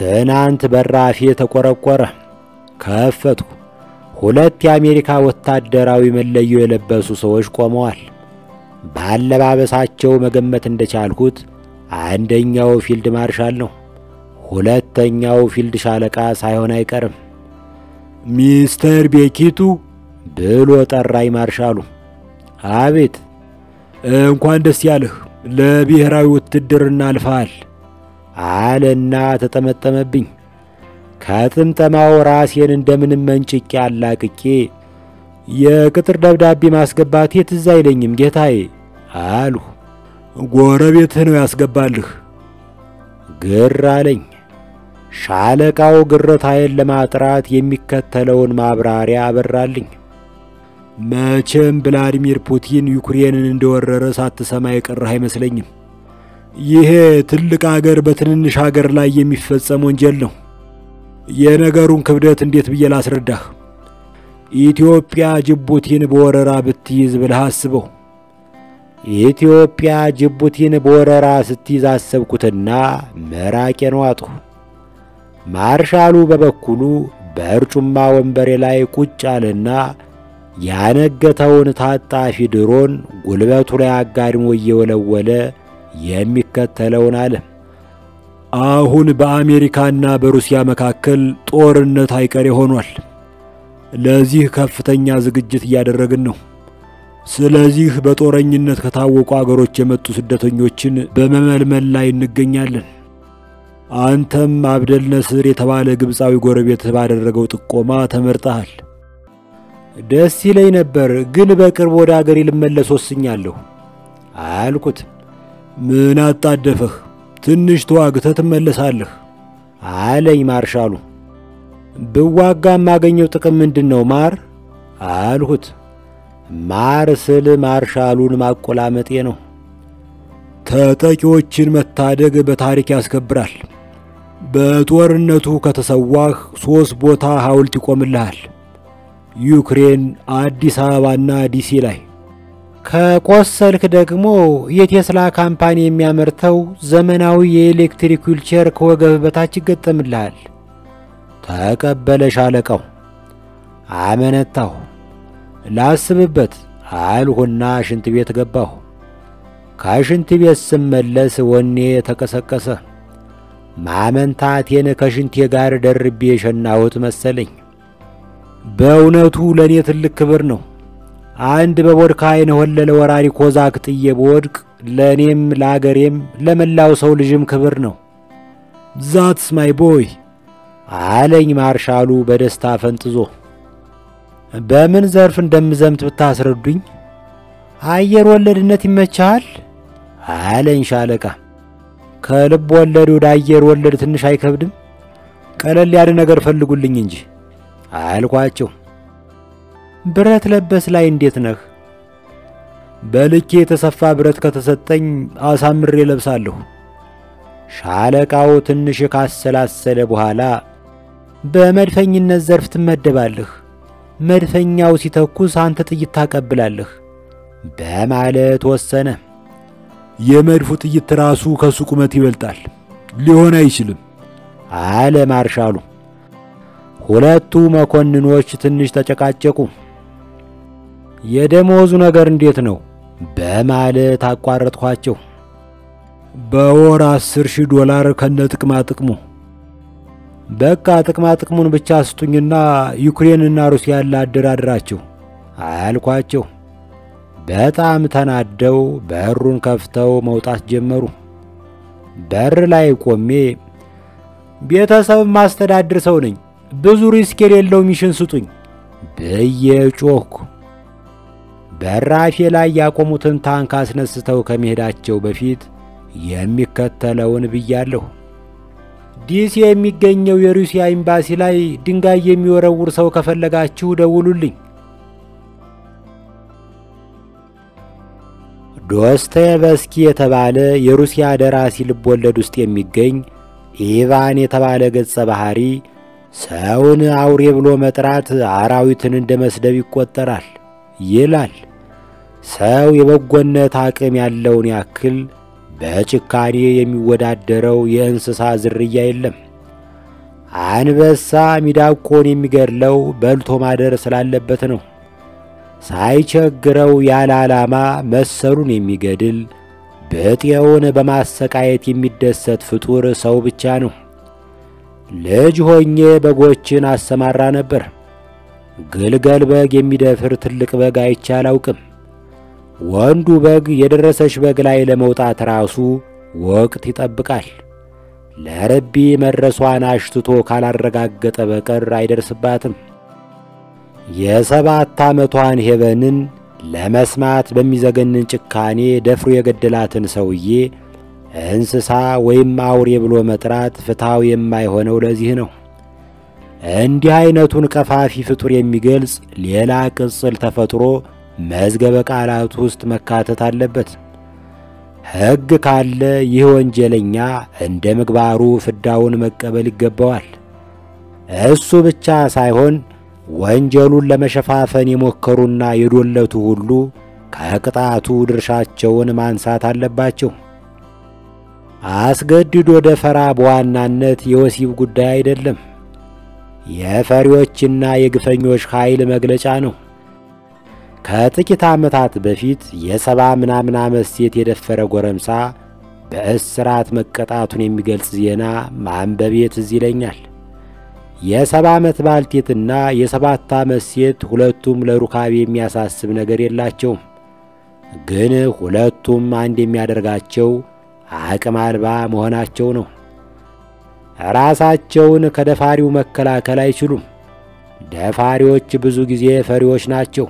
ትናንት በራፌ ተቆረቆረ። ከፈቱ። ሁለት የአሜሪካ ወታደራዊ መለዮ የለበሱ ሰዎች ቆመዋል። ባለባበሳቸው መገመት እንደቻልኩት አንደኛው ፊልድ ማርሻል ነው፣ ሁለተኛው ፊልድ ሻለቃ ሳይሆን አይቀርም። ሚስተር ቤኪቱ ብሎ ጠራኝ ማርሻሉ። አቤት። እንኳን ደስ ያለህ፣ ለብሔራዊ ውትድርና አልፈሃል አለና ተጠመጠመብኝ። ከጥምጠማው ራሴን እንደምንም መንጭቄ አላቅቄ የቅጥር ደብዳቤ ማስገባቴ ትዝ አይለኝም ጌታዬ አልሁ። ጎረቤትህ ነው ያስገባልህ። ግር አለኝ። ሻለቃው ግርታዬን ለማጥራት የሚከተለውን ማብራሪያ አበራልኝ። መቼም ቭላዲሚር ፑቲን ዩክሬንን እንደወረረ ሳትሰማ የቀረህ አይመስለኝም። ይሄ ትልቅ አገር በትንንሽ አገር ላይ የሚፈጸም ወንጀል ነው። የነገሩን ክብደት እንዴት ብዬ ላስረዳህ? ኢትዮጵያ ጅቡቲን በወረራ ብትይዝ ብለህ አስበው። ኢትዮጵያ ጅቡቲን በወረራ ስትይዝ አሰብኩትና መራቄን ዋጥሁ። ማርሻሉ በበኩሉ በርጩማ ወንበሬ ላይ ቁጭ አለና ያነገተውን ታጣፊ ድሮን ጉልበቱ ላይ አጋድሞ እየወለወለ የሚከተለውን አለ። አሁን በአሜሪካና በሩሲያ መካከል ጦርነት አይቀሬ ሆኗል። ለዚህ ከፍተኛ ዝግጅት እያደረግን ነው። ስለዚህ በጦረኝነት ከታወቁ አገሮች የመጡ ስደተኞችን በመመልመል ላይ እንገኛለን። አንተም አብደል ነስር የተባለ ግብፃዊ ጎረቤት ባደረገው ጥቆማ ተመርጠሃል። ደስ ይለኝ ነበር፣ ግን በቅርብ ወደ አገሬ ልመለስ ወስኛለሁ አልኩት። ምን አጣደፈህ? ትንሽ ተዋግተህ ትመለሳለህ አለኝ ማርሻሉ። ብዋጋ ማገኘው ጥቅም ምንድነው ማር አልሁት። ማር ስል ማርሻሉን ማቆላመጤ ነው። ተጠቂዎችን መታደግ በታሪክ ያስከብራል። በጦርነቱ ከተሰዋህ 3 ቦታ ሐውልት ይቆምልሃል። ዩክሬን፣ አዲስ አበባና ዲሲ ላይ። ከቆሰልክ ደግሞ የቴስላ ካምፓኒ የሚያመርተው ዘመናዊ የኤሌክትሪክ ዊልቸር ከወገብ በታች ይገጠምልሃል። ተቀበለ ሻለቃው። አመነታሁ። ላስብበት አልሁና ሽንት ቤት ገባሁ። ከሽንት ቤት ስመለስ ወኔ ተቀሰቀሰ። ማመንታቴን ከሽንቴ ጋር ደርቤ የሸናሁት መሰለኝ። በእውነቱ ለኔ ትልቅ ክብር ነው። አንድ በቦድካ የነሆለለ ወራሪ ኮዛክ ጥዬ በወድቅ ለኔም ለአገሬም ለመላው ሰው ልጅም ክብር ነው። ዛትስ ማይ ቦይ አለኝ ማርሻሉ በደስታ ፈንጥዞ። በምን ዘርፍ እንደምዘምት ብታስረዱኝ? አየር ወለድነት ይመቻል አለኝ ሻለቃ። ከልብ ወለድ ወደ አየር ወለድ ትንሽ አይከብድም? ቀለል ያለ ነገር ፈልጉልኝ እንጂ አልኳቸው። ብረት ለበስ ላይ እንዴት ነህ? በልኬ የተሰፋ ብረት ከተሰጠኝ አሳምሬ ለብሳለሁ። ሻለቃው ትንሽ ካሰላሰለ በኋላ በመድፈኝነት ዘርፍ ትመደባለህ፣ መድፈኛው ሲተኩስ አንተ ጥይት ታቀብላለህ በማለት ወሰነ። የመድፉ ጥይት ራሱ ከሱ ቁመት ይበልጣል፣ ሊሆን አይችልም አለ ማርሻሉ። ሁለቱ መኮንኖች ትንሽ ተጨቃጨቁ። የደሞዙ ነገር እንዴት ነው በማለት አቋረጥኳቸው። በወር $10,000 ከነጥቅማ ጥቅሙ። በቃ ጥቅማ ጥቅሙን ብቻ ስጡኝና ዩክሬንና ሩሲያን ላደራድራቸው አልኳቸው። በጣም ተናደው በሩን ከፍተው መውጣት ጀመሩ። በር ላይ ቆሜ ቤተሰብ ማስተዳድር ሰው ነኝ፣ ብዙ ሪስክ የሌለው ሚሽን ስጡኝ ብዬ ጮኽኩ። በራፌ ላይ ያቆሙትን ታንክ አስነስተው ከመሄዳቸው በፊት የሚከተለውን ብያለሁ። ዲሲ የሚገኘው የሩሲያ ኤምባሲ ላይ ድንጋይ የሚወረውር ሰው ከፈለጋችሁ ደውሉልኝ። ዶስቶየቭስኪ የተባለ የሩሲያ ደራሲ ልቦለድ ውስጥ የሚገኝ ኢቫን የተባለ ገጸ ባህሪ ሰውን አውሬ ብሎ መጥራት አራዊትን እንደመስደብ ይቆጠራል ይላል። ሰው የበጎነት አቅም ያለውን ያክል በጭካኔ የሚወዳደረው የእንስሳ ዝርያ የለም። አንበሳ ሚዳቆን የሚገድለው በልቶ ማደር ስላለበት ነው። ሳይቸግረው ያለ ዓላማ መሰሉን የሚገድል ብጤውን በማሰቃየት የሚደሰት ፍጡር ሰው ብቻ ነው። ልጅ ሆኜ በጎችን አሰማራ ነበር። ግልገል በግ የሚደፍር ትልቅ በግ አይቼ አላውቅም። ወንዱ በግ የደረሰች በግ ላይ ለመውጣት ራሱ ወቅት ይጠብቃል። ለረቢ መድረሷን አሽትቶ ካላረጋገጠ በቀር አይደርስባትም። የ7 ዓመቷን ሄቨንን ለመስማት በሚዘገንን ጭካኔ ደፍሮ የገደላትን ሰውዬ እንስሳ ወይም አውሬ ብሎ መጥራት ፍትሃዊ የማይሆነው ለዚህ ነው። እንዲህ አይነቱን ቀፋፊ ፍጡር የሚገልጽ ሌላ ቅጽል ተፈጥሮ መዝገበ ቃላት ውስጥ መካተት አለበት። ሕግ ካለ ይህ ወንጀለኛ እንደ ምግባሩ ፍዳውን መቀበል ይገባዋል። እሱ ብቻ ሳይሆን ወንጀሉን ለመሸፋፈን የሞከሩና የዶለቱ ሁሉ ከቅጣቱ ድርሻቸውን ማንሳት አለባቸው። አስገድዶ ደፈራ በዋናነት የወሲብ ጉዳይ አይደለም፣ የፈሪዎችና የግፈኞች ኃይል መግለጫ ነው። ከጥቂት ዓመታት በፊት የ70 ምናምን ዓመት ሴት የደፈረ ጎረምሳ በእስራት መቀጣቱን የሚገልጽ ዜና ማንበቤ ትዝ ይለኛል። የ70 ዓመት ባልቴትና የ7 ዓመት ሴት ሁለቱም ለሩካቤ የሚያሳስብ ነገር የላቸውም። ግን ሁለቱም አንድ የሚያደርጋቸው አቅም አልባ መሆናቸው ነው። ራሳቸውን ከደፋሪው መከላከል አይችሉም። ደፋሪዎች ብዙ ጊዜ ፈሪዎች ናቸው።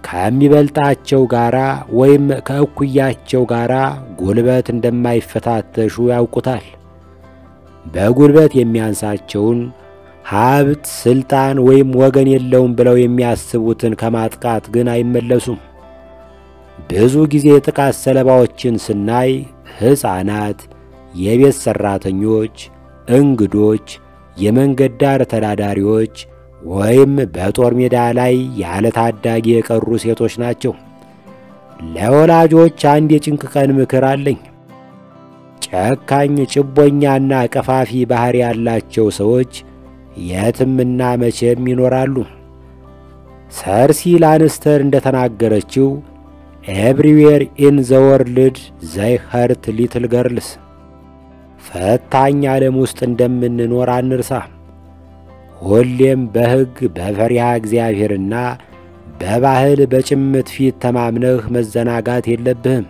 ከሚበልጣቸው ጋራ ወይም ከእኩያቸው ጋራ ጉልበት እንደማይፈታተሹ ያውቁታል። በጉልበት የሚያንሳቸውን ሀብት፣ ስልጣን ወይም ወገን የለውም ብለው የሚያስቡትን ከማጥቃት ግን አይመለሱም። ብዙ ጊዜ ጥቃት ሰለባዎችን ስናይ ሕፃናት፣ የቤት ሰራተኞች፣ እንግዶች፣ የመንገድ ዳር ተዳዳሪዎች ወይም በጦር ሜዳ ላይ ያለ ታዳጊ የቀሩ ሴቶች ናቸው። ለወላጆች አንድ የጭንቅ ቀን ምክር አለኝ። ጨካኝ፣ ጭቦኛና ቀፋፊ ባህሪ ያላቸው ሰዎች የትምና መቼም ይኖራሉ። ሰርሲ ላንስተር እንደተናገረችው ኤቭሪዌር ኢን ዘ ወርልድ ዘይ ኸርት ሊትል ገርልስ። ፈታኝ ዓለም ውስጥ እንደምንኖር አንርሳ። ሁሌም በሕግ በፈሪሃ እግዚአብሔርና በባህል በጭምት ፊት ተማምነህ መዘናጋት የለብህም።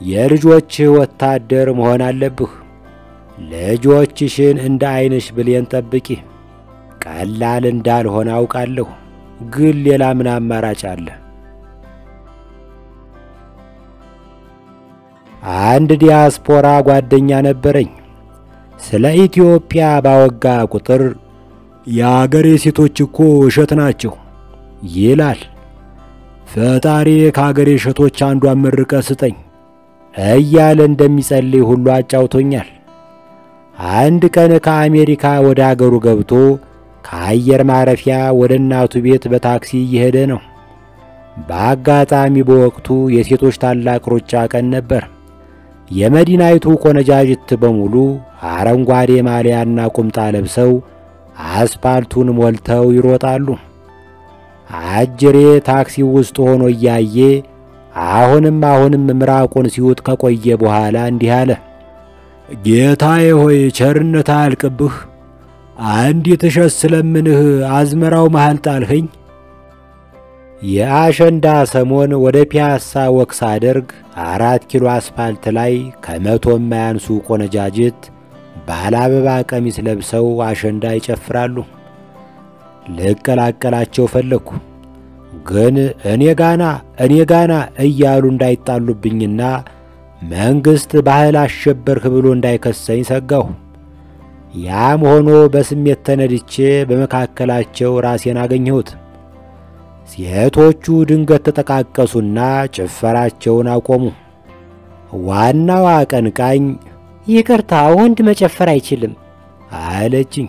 የልጆችህ ወታደር መሆን አለብህ። ልጆችሽን እንደ ዓይንሽ ብሌን ጠብቂ። ቀላል እንዳልሆነ አውቃለሁ፣ ግን ሌላ ምን አማራጭ አለ? አንድ ዲያስፖራ ጓደኛ ነበረኝ። ስለ ኢትዮጵያ ባወጋ ቁጥር የአገሬ ሴቶች እኮ እሸት ናቸው ይላል። ፈጣሪ ከአገሬ እሸቶች አንዷን መርቀ ስጠኝ እያለ እንደሚጸልይ ሁሉ አጫውቶኛል። አንድ ቀን ከአሜሪካ ወደ አገሩ ገብቶ ከአየር ማረፊያ ወደ እናቱ ቤት በታክሲ እየሄደ ነው። በአጋጣሚ በወቅቱ የሴቶች ታላቅ ሩጫ ቀን ነበር። የመዲናይቱ ቆነጃጅት በሙሉ አረንጓዴ ማሊያና ቁምጣ ለብሰው አስፓልቱን ሞልተው ይሮጣሉ። አጅሬ ታክሲው ውስጥ ሆኖ እያየ አሁንም ምራቁን ሲውጥ ከቆየ በኋላ እንዲህ አለ። ጌታዬ ሆይ ቸርነት አያልቅብህ፣ አንዲት እሸት ስለምንህ አዝመራው መሃል ጣልኸኝ። የአሸንዳ ሰሞን ወደ ፒያሳ ወክ ሳደርግ 4 ኪሎ አስፓልት ላይ ከ100 የማያንሱ ቆነጃጅት ባለ አበባ ቀሚስ ለብሰው አሸንዳ ይጨፍራሉ። ልቀላቀላቸው ፈለኩ፣ ግን እኔ ጋና እያሉ እንዳይጣሉብኝና መንግስት ባህል አሸበርህ ብሎ እንዳይከሰኝ ሰጋሁ። ያም ሆኖ በስሜት ተነድቼ በመካከላቸው ራሴን አገኘሁት። ሴቶቹ ድንገት ተጠቃቀሱና ጭፈራቸውን አቆሙ። ዋናው አቀንቃኝ ይቅርታ ወንድ መጨፈር አይችልም አለችኝ።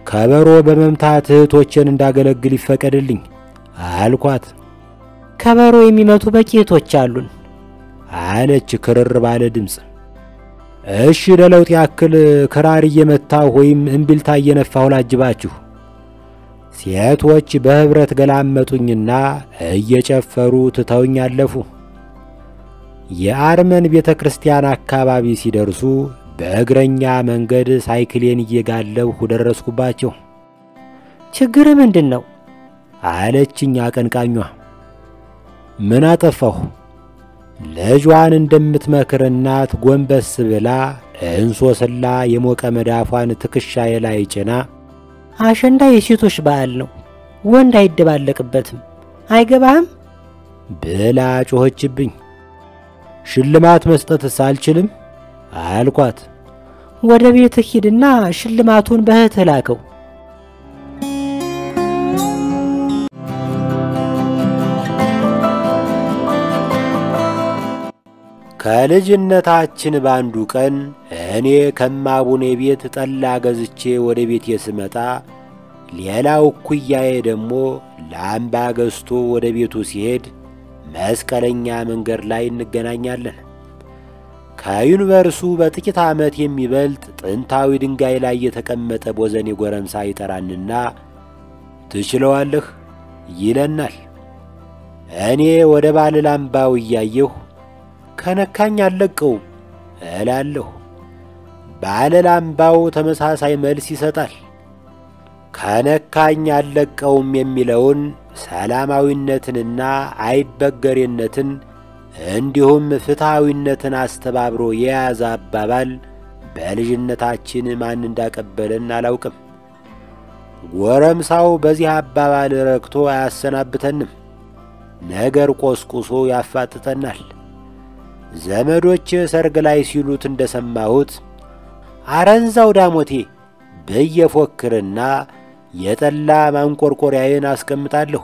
ከበሮ በመምታት እህቶችን እንዳገለግል ይፈቀድልኝ አልኳት። ከበሮ የሚመቱ በቂ እህቶች አሉን አለች ክርር ባለ ድምፅ። እሺ ለለውጥ ያክል ክራር እየመታሁ ወይም እምቢልታ እየነፋሁ ላጅባችሁ። ሴቶች በህብረት ገላመጡኝና እየጨፈሩ ትተውኝ አለፉ። የአርመን ቤተክርስቲያን አካባቢ ሲደርሱ በእግረኛ መንገድ ሳይክሌን እየጋለብሁ ደረስኩባቸው። ችግር ምንድነው? አለችኝ አቀንቃኟ። ምን አጠፋሁ? ልጇን እንደምትመክር እናት ጎንበስ ብላ እንሶስላ የሞቀ መዳፏን ትከሻዬ ላይ ጭና አሸንዳ የሴቶች በዓል ነው፣ ወንድ አይደባለቅበትም፣ አይገባህም ብላ ጮኸችብኝ። ሽልማት መስጠትስ አልችልም አልኳት። ወደ ቤትህ ሂድና ሽልማቱን በእህትህ ላከው። ከልጅነታችን ባንዱ ቀን እኔ ከማቡኔ ቤት ጠላ ገዝቼ ወደ ቤቴ ስመጣ ሌላው እኩያዬ ደግሞ ላምባ ገዝቶ ወደ ቤቱ ሲሄድ መስቀለኛ መንገድ ላይ እንገናኛለን። ከዩኒቨርሲቲው በጥቂት ዓመት የሚበልጥ ጥንታዊ ድንጋይ ላይ የተቀመጠ ቦዘኔ ጎረምሳ ይጠራንና ትችለዋለህ ይለናል። እኔ ወደ ባለ ላምባው እያየሁ ከነካኝ አልለቀውም እላለሁ። ባለ ላምባው ተመሳሳይ መልስ ይሰጣል። ከነካኝ አልለቀውም የሚለውን ሰላማዊነትንና አይበገሬነትን እንዲሁም ፍትሃዊነትን አስተባብሮ የያዘ አባባል በልጅነታችን ማን እንዳቀበለን አላውቅም። ጎረምሳው በዚህ አባባል ረክቶ አያሰናብተንም፣ ነገር ቆስቁሶ ያፋጥጠናል። ዘመዶች ሰርግ ላይ ሲሉት እንደሰማሁት አረንዛው ዳሞቴ በየፎክርና የጠላ ማንቆርቆሪያዬን አስቀምጣለሁ።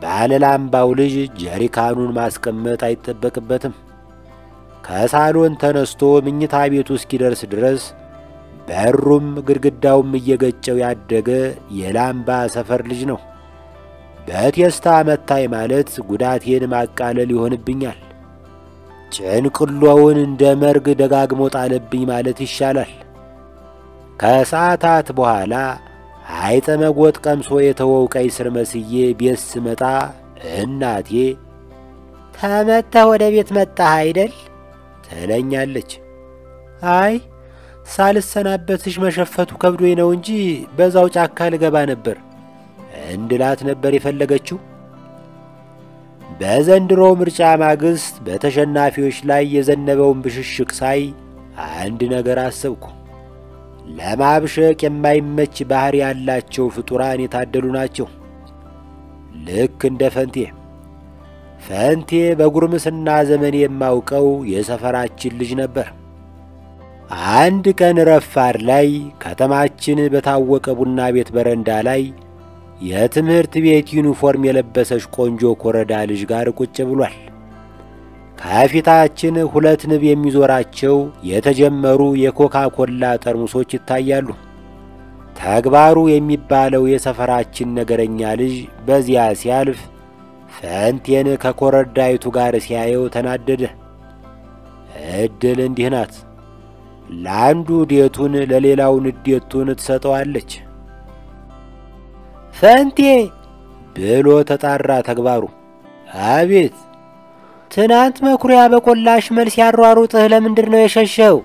ባለላምባው ልጅ ጀሪካኑን ማስቀመጥ አይጠበቅበትም። ከሳሎን ተነስቶ ምኝታ ቤቱ እስኪደርስ ድረስ በሩም ግድግዳውም እየገጨው ያደገ የላምባ ሰፈር ልጅ ነው። በቴስታ መታይ ማለት ጉዳቴን ማቃለል ይሆንብኛል። ጭንቅሎውን እንደ መርግ ደጋግሞ ጣለብኝ ማለት ይሻላል። ከሰዓታት በኋላ አይጠመጎጥ ቀምሶ የተወው ቀይ ስር መስዬ ቤት ስመጣ እናቴ ተመተህ ወደ ቤት መጣህ አይደል ትለኛለች። አይ ሳልሰናበትሽ መሸፈቱ ከብዶኝ ነው እንጂ በዛው ጫካ ልገባ ነበር እንድላት ነበር የፈለገችው። በዘንድሮ ምርጫ ማግስት በተሸናፊዎች ላይ የዘነበውን ብሽሽቅ ሳይ አንድ ነገር አሰብኩ። ለማብሸቅ የማይመች ባህሪ ያላቸው ፍጡራን የታደሉ ናቸው። ልክ እንደ ፈንቴ በጉርምስና ዘመን የማውቀው የሰፈራችን ልጅ ነበር። አንድ ቀን ረፋድ ላይ ከተማችን በታወቀ ቡና ቤት በረንዳ ላይ የትምህርት ቤት ዩኒፎርም የለበሰች ቆንጆ ኮረዳ ልጅ ጋር ቁጭ ብሏል። ከፊታችን ሁለት ንብ የሚዞራቸው የተጀመሩ የኮካ ኮላ ጠርሙሶች ይታያሉ። ተግባሩ የሚባለው የሰፈራችን ነገረኛ ልጅ በዚያ ሲያልፍ ፈንቴን ከኮረዳይቱ ጋር ሲያየው ተናደደ። እድል እንዲህ ናት፣ ለአንዱ ዴቱን ለሌላው ንዴቱን ትሰጠዋለች። ፈንቴ ብሎ ተጣራ ተግባሩ። አቤት። ትናንት መኩሪያ በቆላሽ መልስ ያሯሩጥህ ለምንድን ነው የሸሸው?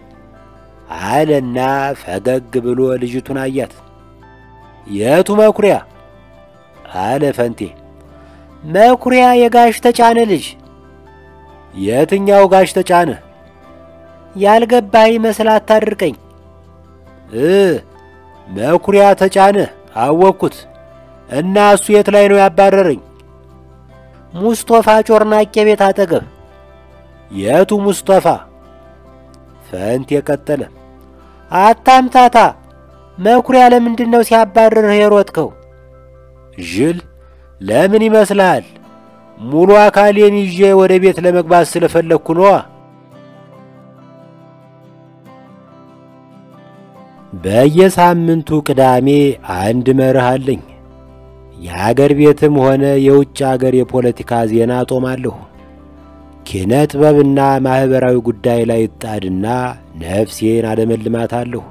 አለና ፈገግ ብሎ ልጅቱን አያት። የቱ መኩሪያ? አለ ፈንቴ። መኩሪያ የጋሽ ተጫነ ልጅ። የትኛው ጋሽ ተጫነ? ያልገባህ መስል አታድርቀኝ። መኩሪያ ተጫነ አወቅኩት። እና እሱ የት ላይ ነው ያባረረኝ? ሙስጦፋ ጮርናቄ ቤት አጠገብ። የቱ ሙስጦፋ? ፈንቴ ቀጠለ። አታምታታ። መኩሪያ ለምንድን ነው ሲያባረርህ የሮጥከው? ጅል ለምን ይመስልሃል? ሙሉ አካሌን ይዤ ወደ ቤት ለመግባት ስለፈለኩ ነው። በየሳምንቱ ቅዳሜ አንድ መርህ አለኝ። የአገር ቤትም ሆነ የውጭ አገር የፖለቲካ ዜና ጦማለሁ። ኪነ ጥበብና ማህበራዊ ጉዳይ ላይ ጣድና ነፍሴን አለመልማታለሁ።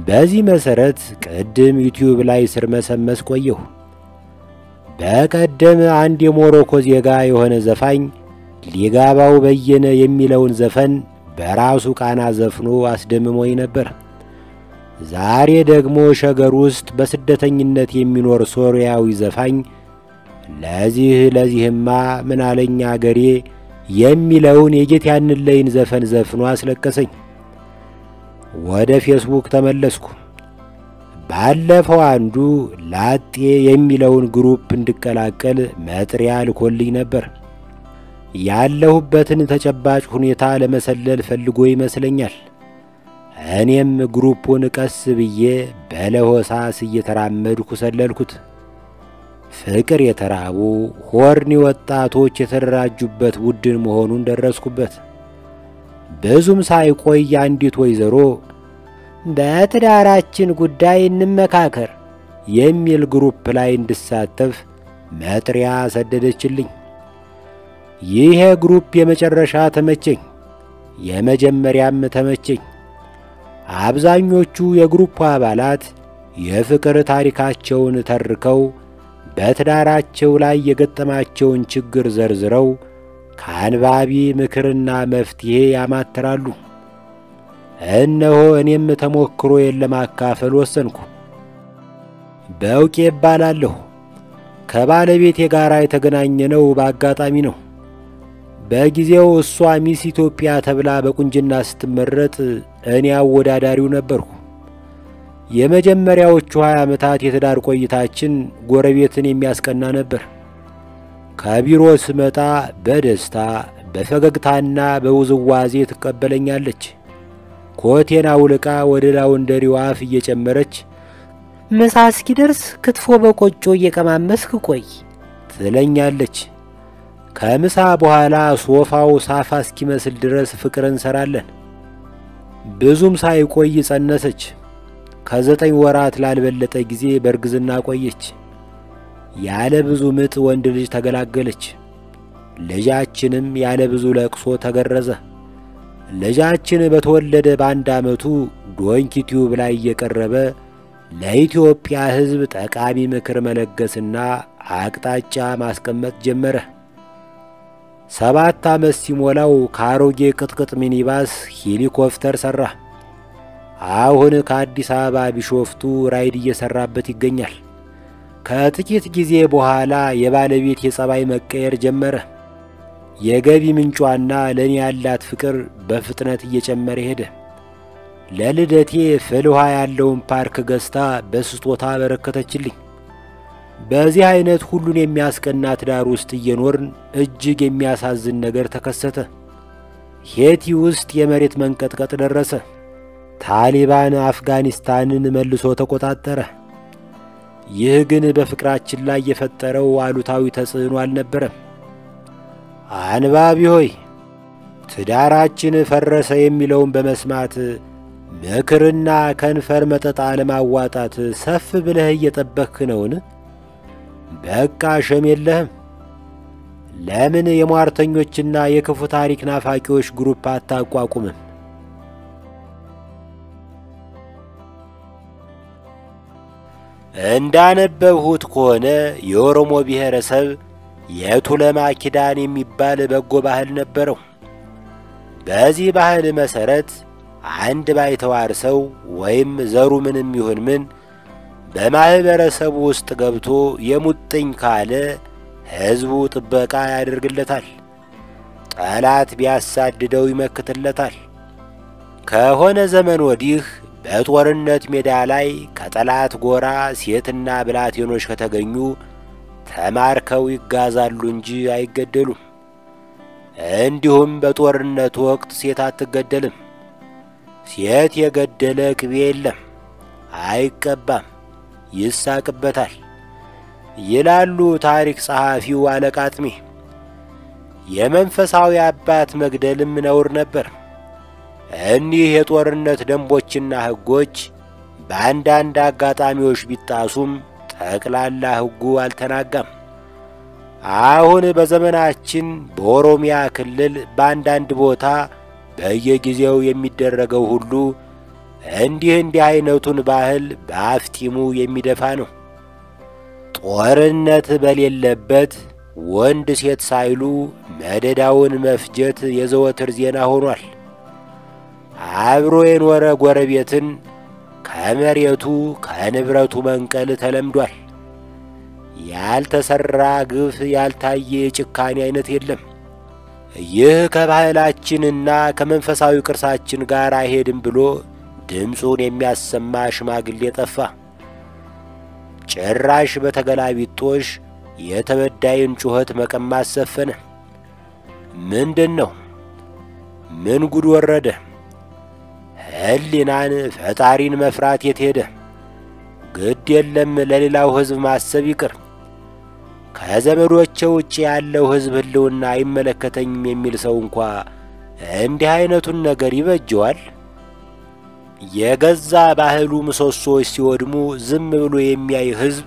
በዚህ መሰረት ቅድም ዩቲዩብ ላይ ስርመሰመስ ቆየሁ። በቀደም አንድ የሞሮኮ ዜጋ የሆነ ዘፋኝ ሊጋባው በየነ የሚለውን ዘፈን በራሱ ቃና ዘፍኖ አስደምሞኝ ነበር። ዛሬ ደግሞ ሸገር ውስጥ በስደተኝነት የሚኖር ሶሪያዊ ዘፋኝ ለዚህማ ምን አለኝ አገሬ የሚለውን የጌታያንለይን ዘፈን ዘፍኖ አስለቀሰኝ። ወደ ፌስቡክ ተመለስኩ። ባለፈው አንዱ ላጤ የሚለውን ግሩፕ እንድቀላቀል መጥሪያ ልኮልኝ ነበር። ያለሁበትን ተጨባጭ ሁኔታ ለመሰለል ፈልጎ ይመስለኛል። እኔም ግሩፑን ቀስ ብዬ በለሆሳስ እየተራመድኩ ሰለልኩት። ፍቅር የተራቡ ሆርኒ ወጣቶች የተደራጁበት ቡድን መሆኑን ደረስኩበት። ብዙም ሳይቆይ አንዲት ወይዘሮ በትዳራችን ጉዳይ እንመካከር የሚል ግሩፕ ላይ እንድሳተፍ መጥሪያ ሰደደችልኝ። ይሄ ግሩፕ የመጨረሻ ተመቸኝ፣ የመጀመሪያም ተመቸኝ። አብዛኞቹ የግሩፑ አባላት የፍቅር ታሪካቸውን ተርከው በትዳራቸው ላይ የገጠማቸውን ችግር ዘርዝረው ከአንባቢ ምክርና መፍትሄ ያማትራሉ። እነሆ እኔም ተሞክሮዬን ለማካፈል ወሰንኩ። በውቄ እባላለሁ። ከባለቤቴ ጋር የተገናኘነው በአጋጣሚ ነው። በጊዜው እሷ ሚስ ኢትዮጵያ ተብላ በቁንጅና ስትመረጥ እኔ አወዳዳሪው ነበርኩ። የመጀመሪያዎቹ 20 ዓመታት የትዳር ቆይታችን ጎረቤትን የሚያስቀና ነበር። ከቢሮ ስመጣ በደስታ በፈገግታና በውዝዋዜ ትቀበለኛለች። ኮቴን አውልቃ ወደ ላውንደሪው አፍ እየጨመረች ምሳ እስኪደርስ ክትፎ በቆጮ እየቀማመስክ ቆይ ትለኛለች። ከምሳ በኋላ ሶፋው ሳፋ እስኪመስል ድረስ ፍቅር እንሰራለን። ብዙም ሳይቆይ ጸነሰች። ከ9 ወራት ላልበለጠ ጊዜ በእርግዝና ቆየች። ያለ ብዙ ምጥ ወንድ ልጅ ተገላገለች። ልጃችንም ያለ ብዙ ለቅሶ ተገረዘ። ልጃችን በተወለደ በአንድ ዓመቱ ዶንኪ ቲዩብ ላይ እየቀረበ ለኢትዮጵያ ሕዝብ ጠቃሚ ምክር መለገስና አቅጣጫ ማስቀመጥ ጀመረ። 7 ዓመት ሲሞላው ካሮጌ ቅጥቅጥ ሚኒባስ ሄሊኮፕተር ሠራ። አሁን ከአዲስ አበባ ቢሾፍቱ ራይድ እየሰራበት ይገኛል። ከጥቂት ጊዜ በኋላ የባለቤት የጸባይ መቀየር ጀመረ። የገቢ ምንጯና ለኔ ያላት ፍቅር በፍጥነት እየጨመረ ሄደ። ለልደቴ ፍልውሃ ያለውን ፓርክ ገዝታ በስጦታ በረከተችልኝ። በዚህ አይነት ሁሉን የሚያስቀና ትዳር ውስጥ እየኖርን እጅግ የሚያሳዝን ነገር ተከሰተ። ሄቲ ውስጥ የመሬት መንቀጥቀጥ ደረሰ። ታሊባን አፍጋኒስታንን መልሶ ተቆጣጠረ። ይህ ግን በፍቅራችን ላይ የፈጠረው አሉታዊ ተጽዕኖ አልነበረም። አንባቢ ሆይ ትዳራችን ፈረሰ የሚለውን በመስማት ምክርና ከንፈር መጠጣ ለማዋጣት ሰፍ ብለህ እየጠበቅህ ነውን? በቃ ሸም የለህም። ለምን የሟርተኞችና የክፉ ታሪክ ናፋቂዎች ግሩፕ አታቋቁምም? እንዳነበብሁት ከሆነ የኦሮሞ ብሔረሰብ የቱለማ ኪዳን የሚባል በጎ ባህል ነበረው። በዚህ ባህል መሰረት አንድ ባይተዋር ሰው ወይም ዘሩ ምንም ይሁን ምን በማህበረሰቡ ውስጥ ገብቶ የሙጥኝ ካለ ሕዝቡ ጥበቃ ያደርግለታል። ጠላት ቢያሳድደው ይመክትለታል። ከሆነ ዘመን ወዲህ በጦርነት ሜዳ ላይ ከጠላት ጎራ ሴትና ብላቴኖች ከተገኙ ተማርከው ይጋዛሉ እንጂ አይገደሉም። እንዲሁም በጦርነት ወቅት ሴት አትገደልም። ሴት የገደለ ቅቤ የለም፣ አይቀባም፣ ይሳቅበታል ይላሉ ታሪክ ጸሐፊው አለቃ አጥሜ። የመንፈሳዊ አባት መግደልም ነውር ነበር። እኒህ የጦርነት ደንቦችና ሕጎች በአንዳንድ አጋጣሚዎች ቢጣሱም ጠቅላላ ሕጉ አልተናጋም። አሁን በዘመናችን በኦሮሚያ ክልል በአንዳንድ ቦታ በየጊዜው የሚደረገው ሁሉ እንዲህ አይነቱን ባህል በአፍጢሙ የሚደፋ ነው። ጦርነት በሌለበት ወንድ ሴት ሳይሉ መደዳውን መፍጀት የዘወትር ዜና ሆኗል። አብሮ የኖረ ጎረቤትን ከመሬቱ ከንብረቱ መንቀል ተለምዷል። ያልተሰራ ግፍ ያልታየ የጭካኔ አይነት የለም። ይህ ከባህላችንና ከመንፈሳዊ ቅርሳችን ጋር አይሄድም ብሎ ድምፁን የሚያሰማ ሽማግሌ ጠፋ። ጭራሽ በተገላቢጦሽ የተበዳይን ጩኸት መቀማት ሰፈነ። ምንድን ነው? ምን ጉድ ወረደ? ሕሊናን ፈጣሪን መፍራት የት ሄደ? ግድ የለም ለሌላው ሕዝብ ማሰብ ይቅር። ከዘመዶቼ ውጭ ያለው ሕዝብ ህልውና አይመለከተኝም የሚል ሰው እንኳ እንዲህ አይነቱን ነገር ይበጀዋል? የገዛ ባህሉ ምሰሶች ሲወድሙ ዝም ብሎ የሚያይ ሕዝብ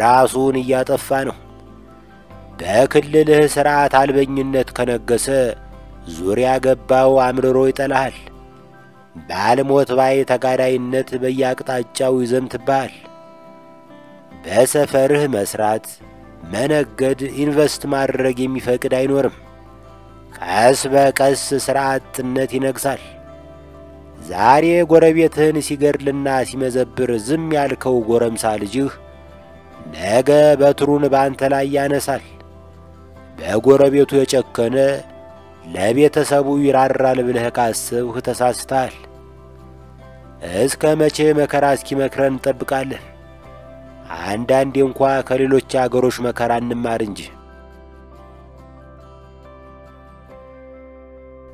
ራሱን እያጠፋ ነው። በክልልህ ሥርዓት አልበኝነት ከነገሰ ዙሪያ ገባው አምርሮ ይጠላሃል። ባልሞት ባይ ተጋዳይነት በየአቅጣጫው ይዘምትብሃል። በሰፈርህ መስራት፣ መነገድ፣ ኢንቨስት ማድረግ የሚፈቅድ አይኖርም። ቀስ በቀስ ሥርዓትነት ይነግሳል። ዛሬ ጎረቤትህን ሲገድልና ሲመዘብር ዝም ያልከው ጎረምሳ ልጅህ ነገ በትሩን ባንተ ላይ ያነሳል። በጎረቤቱ የጨከነ ለቤተሰቡ ይራራል ብለህ ካሰብህ ተሳስተሃል። እስከ መቼ መከራ እስኪመክረን እንጠብቃለን? አንዳንዴ እንኳ ከሌሎች አገሮች መከራ እንማር እንጂ።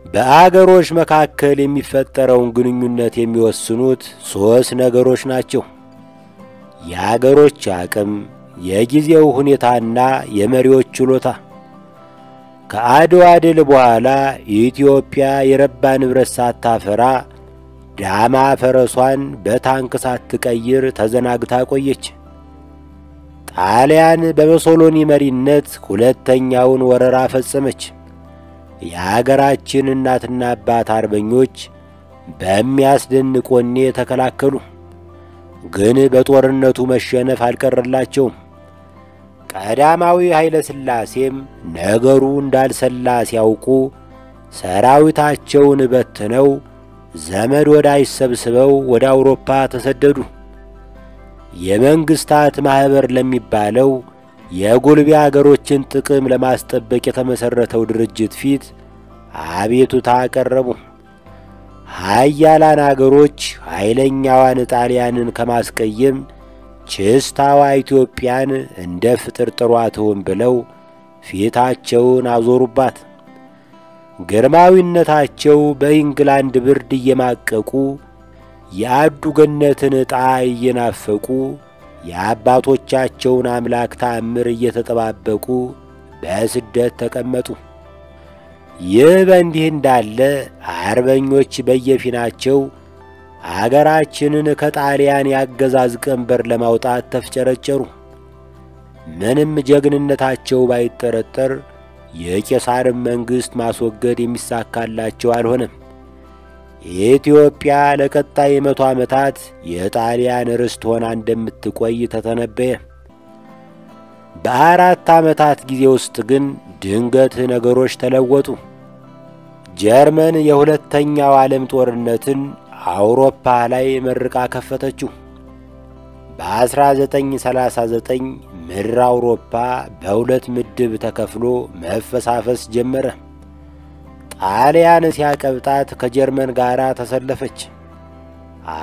በአገሮች መካከል የሚፈጠረውን ግንኙነት የሚወስኑት 3 ነገሮች ናቸው። የአገሮች አቅም፣ የጊዜው ሁኔታና የመሪዎች ችሎታ። ከአድዋ ድል በኋላ ኢትዮጵያ የረባ ንብረት ሳታፈራ ዳማ ፈረሷን በታንክ ሳትቀይር ተዘናግታ ቆየች። ጣሊያን በሙሶሎኒ መሪነት ሁለተኛውን ወረራ ፈጸመች። የአገራችን እናትና አባት አርበኞች በሚያስደንቅ ወኔ ተከላከሉ። ግን በጦርነቱ መሸነፍ አልቀረላቸውም። ቀዳማዊ ኃይለ ሥላሴም ነገሩ እንዳልሰላ ሲያውቁ ሰራዊታቸውን በትነው ዘመድ ወዳጅ ሰብስበው ወደ አውሮፓ ተሰደዱ። የመንግስታት ማህበር ለሚባለው የጎልቢ አገሮችን ጥቅም ለማስጠበቅ የተመሰረተው ድርጅት ፊት አቤቱታ አቀረቡ። ኃያላን አገሮች ኃይለኛዋን ጣሊያንን ከማስቀየም ችስታዋ ኢትዮጵያን እንደ ፍጥር ጥሯትውን ብለው ፊታቸውን አዞሩባት። ግርማዊነታቸው በኢንግላንድ ብርድ እየማቀቁ የአዱ ገነትን ዕጣ እየናፈቁ የአባቶቻቸውን አምላክ ተአምር እየተጠባበቁ በስደት ተቀመጡ። ይህ በእንዲህ እንዳለ አርበኞች በየፊናቸው አገራችንን ከጣሊያን ያገዛዝ ቀንበር ለማውጣት ተፍጨረጨሩ። ምንም ጀግንነታቸው ባይጠረጠር የቄሳርን መንግሥት ማስወገድ የሚሳካላቸው አልሆነም። ኢትዮጵያ ለቀጣይ 100 ዓመታት የጣሊያን ርስት ሆና እንደምትቆይ ተተነበየ። በ4 ዓመታት ጊዜ ውስጥ ግን ድንገት ነገሮች ተለወጡ። ጀርመን የሁለተኛው ዓለም ጦርነትን አውሮፓ ላይ መርቃ ከፈተችው። በ1939 ምድር አውሮፓ በሁለት ምድብ ተከፍሎ መፈሳፈስ ጀመረ። ጣሊያን ሲያቀብጣት ከጀርመን ጋር ተሰለፈች።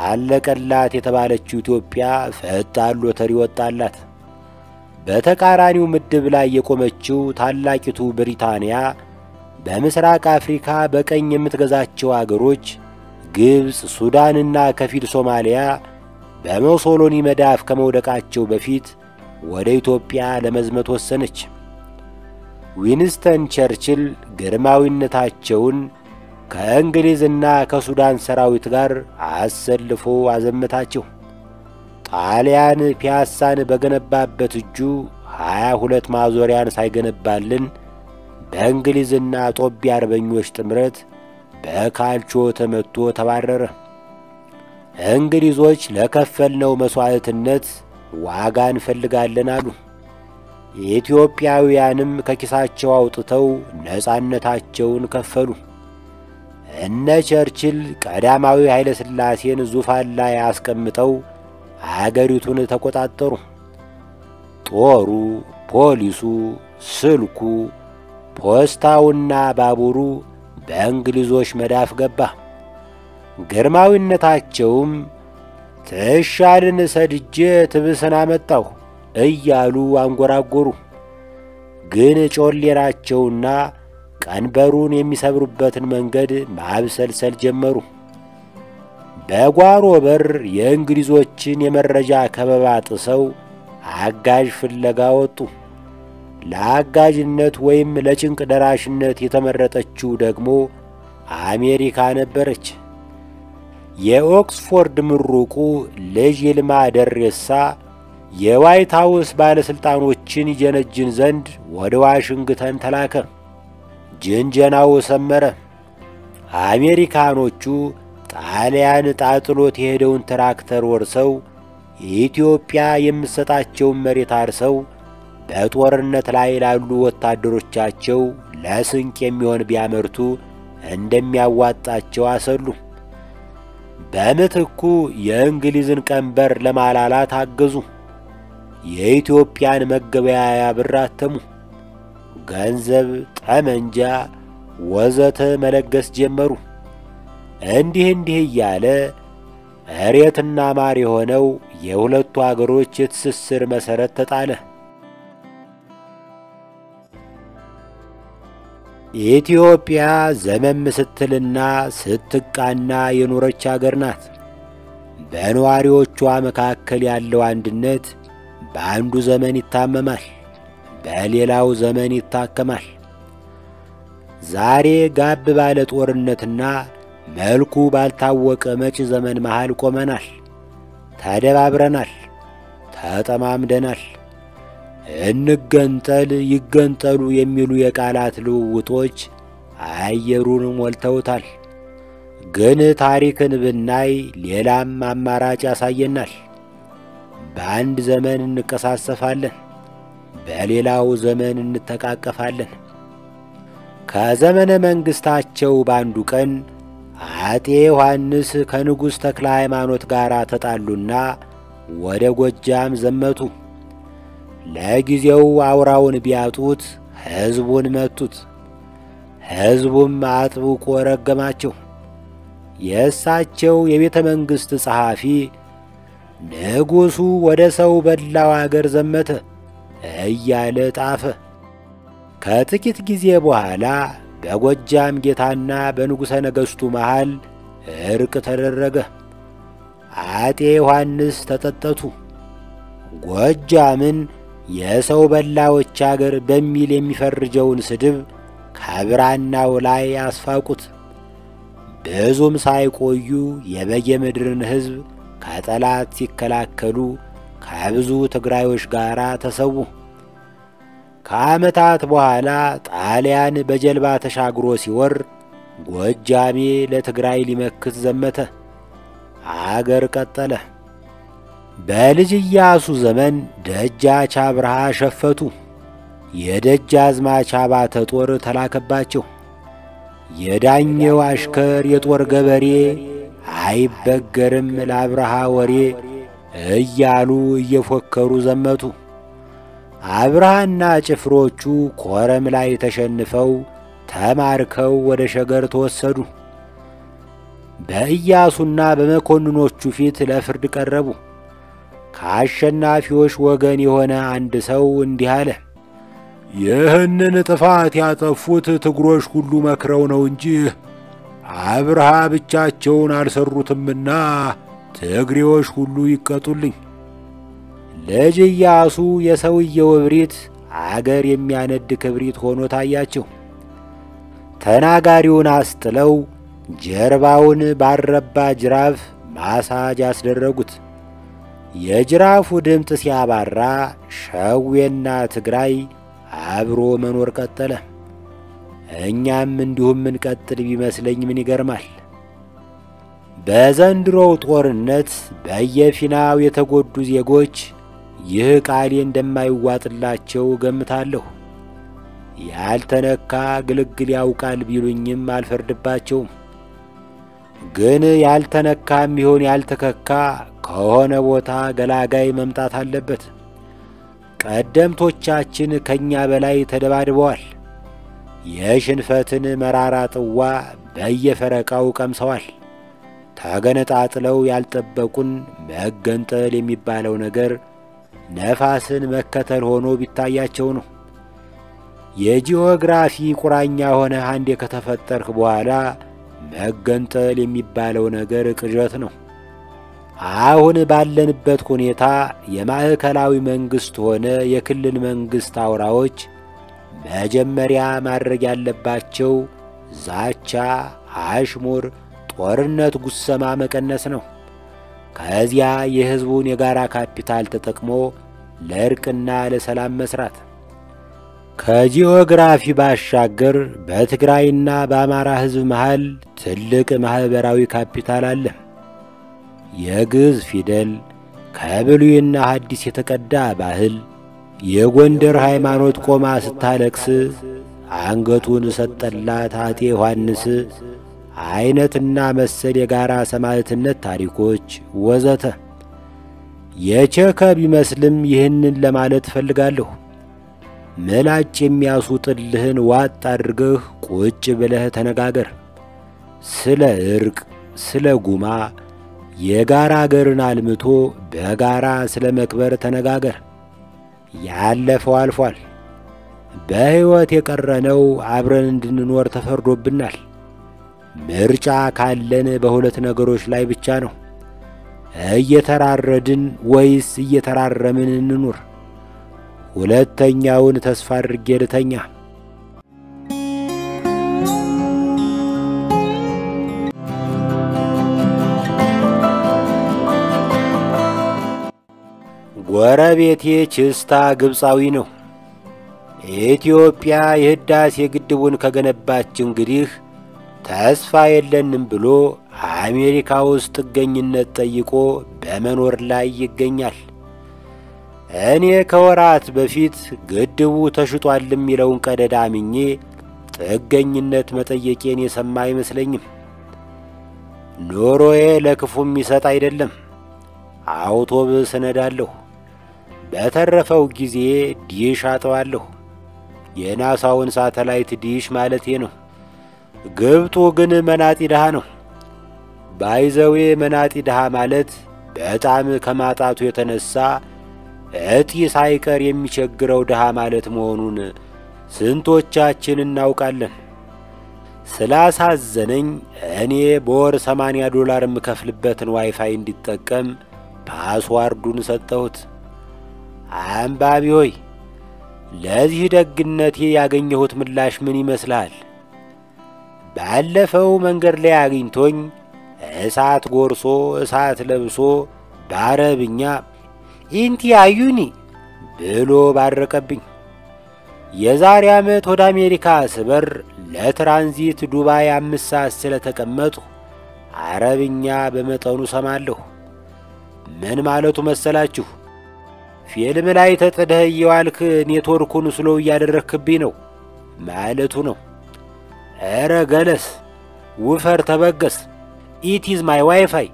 አለቀላት የተባለችው ኢትዮጵያ ፈጣን ሎተሪ ወጣላት። በተቃራኒው ምድብ ላይ የቆመችው ታላቂቱ ብሪታንያ በምስራቅ አፍሪካ በቀኝ የምትገዛቸው አገሮች ግብጽ፣ ሱዳንና ከፊል ሶማሊያ በሙሶሎኒ መዳፍ ከመውደቃቸው በፊት ወደ ኢትዮጵያ ለመዝመት ወሰነች። ዊንስተን ቸርችል ግርማዊነታቸውን ከእንግሊዝና ከሱዳን ሰራዊት ጋር አሰልፎ አዘመታቸው። ጣሊያን ፒያሳን በገነባበት እጁ 22 ማዞሪያን ሳይገነባልን በእንግሊዝና ጦቢያ አርበኞች ጥምረት በካልቾ ተመቶ ተባረረ። እንግሊዞች ለከፈልነው መስዋዕትነት ዋጋ እንፈልጋለን አሉ። ኢትዮጵያውያንም ከኪሳቸው አውጥተው ነጻነታቸውን ከፈሉ። እነ ቸርችል ቀዳማዊ ኃይለ ሥላሴን ዙፋን ላይ አስቀምጠው አገሪቱን ተቆጣጠሩ። ጦሩ፣ ፖሊሱ፣ ስልኩ፣ ፖስታውና ባቡሩ በእንግሊዞች መዳፍ ገባ። ግርማዊነታቸውም ትሻልን ሰድጄ ትብስን አመጣሁ እያሉ አንጎራጎሩ። ግን ጮሌራቸውና ቀንበሩን የሚሰብሩበትን መንገድ ማብሰልሰል ጀመሩ። በጓሮ በር የእንግሊዞችን የመረጃ ከበባ ጥሰው አጋዥ ፍለጋ ወጡ። ለአጋዥነት ወይም ለጭንቅ ደራሽነት የተመረጠችው ደግሞ አሜሪካ ነበረች። የኦክስፎርድ ምሩቁ ልጅ ይልማ ደሬሳ የዋይት ሃውስ ባለሥልጣኖችን ይጀነጅን ዘንድ ወደ ዋሽንግተን ተላከ። ጅንጀናው ሰመረ። አሜሪካኖቹ ጣሊያን ጣጥሎት የሄደውን ትራክተር ወርሰው ኢትዮጵያ የምትሰጣቸውን መሬት አርሰው በጦርነት ላይ ላሉ ወታደሮቻቸው ለስንቅ የሚሆን ቢያመርቱ እንደሚያዋጣቸው አሰሉ። በምትኩ የእንግሊዝን ቀንበር ለማላላት አገዙ። የኢትዮጵያን መገበያያ ብር አተሙ። ገንዘብ፣ ጠመንጃ ወዘተ መለገስ ጀመሩ። እንዲህ እያለ እሬትና ማር የሆነው የሁለቱ አገሮች የትስስር መሠረት ተጣለ። ኢትዮጵያ ዘመም ስትልና ስትቃና የኖረች አገር ናት። በነዋሪዎቿ መካከል ያለው አንድነት በአንዱ ዘመን ይታመማል፣ በሌላው ዘመን ይታከማል። ዛሬ ጋብ ባለ ጦርነትና መልኩ ባልታወቀ መጪ ዘመን መሃል ቆመናል። ተደባብረናል፣ ተጠማምደናል። እንገንጠል ይገንጠሉ የሚሉ የቃላት ልውውጦች አየሩን ሞልተውታል። ግን ታሪክን ብናይ ሌላም አማራጭ ያሳየናል። በአንድ ዘመን እንቀሳሰፋለን፣ በሌላው ዘመን እንተቃቀፋለን። ከዘመነ መንግሥታቸው ባንዱ ቀን አጤ ዮሐንስ ከንጉሥ ተክለ ሃይማኖት ጋር ተጣሉና ወደ ጎጃም ዘመቱ። ለጊዜው አውራውን ቢያጡት ሕዝቡን መቱት። ሕዝቡም አጥብቆ ረገማቸው። የእሳቸው የቤተ መንግሥት ጸሐፊ ንጉሡ ወደ ሰው በላው አገር ዘመተ እያለ ጣፈ። ከጥቂት ጊዜ በኋላ በጎጃም ጌታና በንጉሠ ነገሥቱ መሃል ዕርቅ ተደረገ። አጤ ዮሐንስ ተጠጠቱ። ጎጃምን የሰው በላዎች አገር በሚል የሚፈርጀውን ስድብ ከብራናው ላይ አስፋቁት። ብዙም ሳይቆዩ የበጌ ምድርን ሕዝብ ከጠላት ሲከላከሉ ከብዙ ትግራዮች ጋር ተሰዉ። ከዓመታት በኋላ ጣሊያን በጀልባ ተሻግሮ ሲወር ጎጃሜ ለትግራይ ሊመክት ዘመተ። አገር ቀጠለ። በልጅ ኢያሱ ዘመን ደጃች አብርሃ ሸፈቱ። የደጃዝማች አባተ ጦር ተላከባቸው። የዳኘው አሽከር የጦር ገበሬ አይበገርም ለአብርሃ ወሬ እያሉ እየፎከሩ ዘመቱ። አብርሃና ጭፍሮቹ ኮረም ላይ ተሸንፈው ተማርከው ወደ ሸገር ተወሰዱ። በኢያሱና በመኮንኖቹ ፊት ለፍርድ ቀረቡ። ከአሸናፊዎች ወገን የሆነ አንድ ሰው እንዲህ አለ። ይህንን ጥፋት ያጠፉት ትግሮች ሁሉ መክረው ነው እንጂ አብርሃ ብቻቸውን አልሰሩትምና ትግሬዎች ሁሉ ይቀጡልኝ። ልጅ ኢያሱ የሰውየው እብሪት አገር የሚያነድ ክብሪት ሆኖ ታያቸው። ተናጋሪውን አስጥለው ጀርባውን ባረባ ጅራፍ ማሳጅ አስደረጉት። የጅራፉ ድምፅ ሲያባራ ሸዌና ትግራይ አብሮ መኖር ቀጠለ። እኛም እንዲሁም እንቀጥል ቢመስለኝ ምን ይገርማል። በዘንድሮው ጦርነት በየፊናው የተጎዱ ዜጎች ይህ ቃሌ እንደማይዋጥላቸው ገምታለሁ። ያልተነካ ግልግል ያውቃል ቢሉኝም አልፈርድባቸውም። ግን ያልተነካም ይሁን ያልተከካ ከሆነ ቦታ ገላጋይ መምጣት አለበት። ቀደምቶቻችን ከኛ በላይ ተደባድበዋል። የሽንፈትን መራራ ጥዋ በየፈረቃው ቀምሰዋል። ተገነጣጥለው ያልጠበቁን መገንጠል የሚባለው ነገር ነፋስን መከተል ሆኖ ቢታያቸው ነው። የጂኦግራፊ ቁራኛ ሆነ አንዴ ከተፈጠርክ በኋላ መገንጠል የሚባለው ነገር ቅዠት ነው። አሁን ባለንበት ሁኔታ የማዕከላዊ መንግስት ሆነ የክልል መንግስት አውራዎች መጀመሪያ ማድረግ ያለባቸው ዛቻ፣ አሽሙር፣ ጦርነት፣ ጉሰማ መቀነስ ነው። ከዚያ የህዝቡን የጋራ ካፒታል ተጠቅሞ ለእርቅና ለሰላም መስራት። ከጂኦግራፊ ባሻገር በትግራይና በአማራ ህዝብ መሃል ትልቅ ማህበራዊ ካፒታል አለ። የግዕዝ ፊደል፣ ከብሉይና ሐዲስ የተቀዳ ባህል፣ የጎንደር ሃይማኖት ቆማ ስታለቅስ አንገቱን ሰጠላት አጤ ዮሐንስ አይነትና መሰል የጋራ ሰማዕትነት ታሪኮች ወዘተ። የቸከ ቢመስልም ይህንን ለማለት እፈልጋለሁ። ምላጭ የሚያስውጥልህን ዋጥ አድርገህ ቁጭ ብለህ ተነጋገር። ስለ እርቅ፣ ስለ ጉማ፣ የጋራ አገርን አልምቶ በጋራ ስለ መክበር ተነጋገር። ያለፈው አልፏል። በሕይወት የቀረነው አብረን እንድንኖር ተፈርዶብናል። ምርጫ ካለን በሁለት ነገሮች ላይ ብቻ ነው። እየተራረድን ወይስ እየተራረምን እንኑር? ሁለተኛውን ተስፋ አድርጌ ልተኛ። ጎረቤቴ ችስታ ግብፃዊ ነው። ኢትዮጵያ የህዳሴ ግድቡን ከገነባች እንግዲህ ተስፋ የለንም ብሎ አሜሪካ ውስጥ ጥገኝነት ጠይቆ በመኖር ላይ ይገኛል። እኔ ከወራት በፊት ግድቡ ተሽጧል የሚለውን ቀደዳ አምኜ ጥገኝነት መጠየቄን የሰማ አይመስለኝም። ኑሮዬ ለክፉም ይሰጥ አይደለም። አውቶቡስ እነዳለሁ። በተረፈው ጊዜ ዲሽ አጠዋለሁ። የናሳውን ሳተላይት ዲሽ ማለቴ ነው። ግብጡ ግን መናጢ ድሃ ነው። ባይዘዌ መናጢ ድሃ ማለት በጣም ከማጣቱ የተነሳ እጢ ሳይቀር የሚቸግረው ድሃ ማለት መሆኑን ስንቶቻችን እናውቃለን? ስላሳዘነኝ እኔ በወር $80 የምከፍልበትን ዋይፋይ እንዲጠቀም ፓስዋርዱን ሰጠሁት። አንባቢ ሆይ ለዚህ ደግነቴ ያገኘሁት ምላሽ ምን ይመስላል? ባለፈው መንገድ ላይ አግኝቶኝ እሳት ጎርሶ እሳት ለብሶ በአረብኛ ኢንቲ አዩኒ ብሎ ባረቀብኝ። የዛሬ ዓመት ወደ አሜሪካ ስበር ለትራንዚት ዱባይ 5 ሰዓት ስለተቀመጡ አረብኛ በመጠኑ ሰማለሁ። ምን ማለቱ መሰላችሁ? ፊልም ላይ ተጥደህ እየዋልክ ኔትወርኩን ስሎ እያደረክብኝ ነው ማለቱ ነው። ኧረ ገለስ ውፈር ተበገስ ኢቲዝ ማይ ዋይፋይ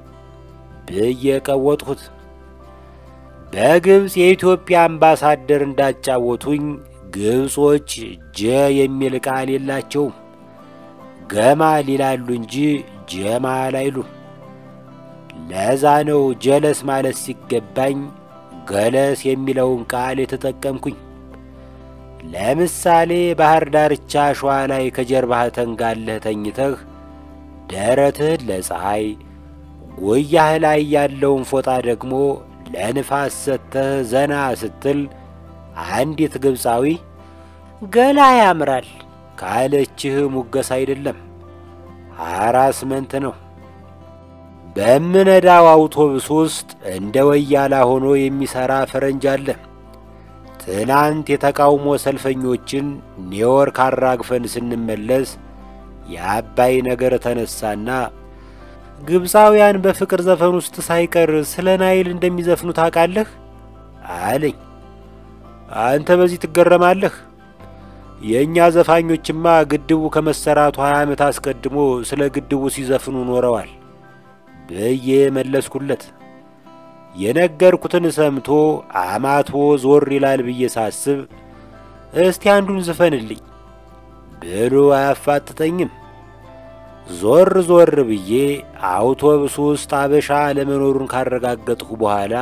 ብዬ ቀወጥሁት። በግብፅ የኢትዮጵያ አምባሳደር እንዳጫወቱኝ ግብጾች ጀ የሚል ቃል የላቸውም። ገማል ይላሉ እንጂ ጀማል አይሉም። ለዛ ነው ጀለስ ማለት ሲገባኝ ገለስ የሚለውን ቃል የተጠቀምኩኝ። ለምሳሌ ባህር ዳርቻ ሸዋ ላይ ከጀርባህ ተንጋለህ ተኝተህ ደረትህን ለፀሐይ ጎያህ ላይ ያለውን ፎጣ ደግሞ ለንፋስ ሰጥተህ ዘና ስትል አንዲት ግብፃዊ ገላ ያምራል ካለችህ ሙገስ አይደለም፣ ሃራስመንት ነው። በምነዳው አውቶቡስ ውስጥ እንደ ወያላ ሆኖ የሚሰራ ፈረንጅ አለ። ትናንት የተቃውሞ ሰልፈኞችን ኒውዮርክ አራግፈን ስንመለስ የአባይ ነገር ተነሳና ግብፃውያን በፍቅር ዘፈን ውስጥ ሳይቀር ስለ ናይል እንደሚዘፍኑ ታውቃለህ አለኝ። አንተ በዚህ ትገረማለህ? የኛ ዘፋኞችማ ግድቡ ከመሰራቱ 20 ዓመት አስቀድሞ ስለ ግድቡ ሲዘፍኑ ኖረዋል ብዬ መለስኩለት። የነገርኩትን ሰምቶ አማቶ ዞር ይላል ብዬ ሳስብ እስቲ አንዱን ዝፈንልኝ ብሎ አያፋጥጠኝም። ዞር ዞር ብዬ አውቶቡስ ውስጥ አበሻ ለመኖሩን ካረጋገጥኩ በኋላ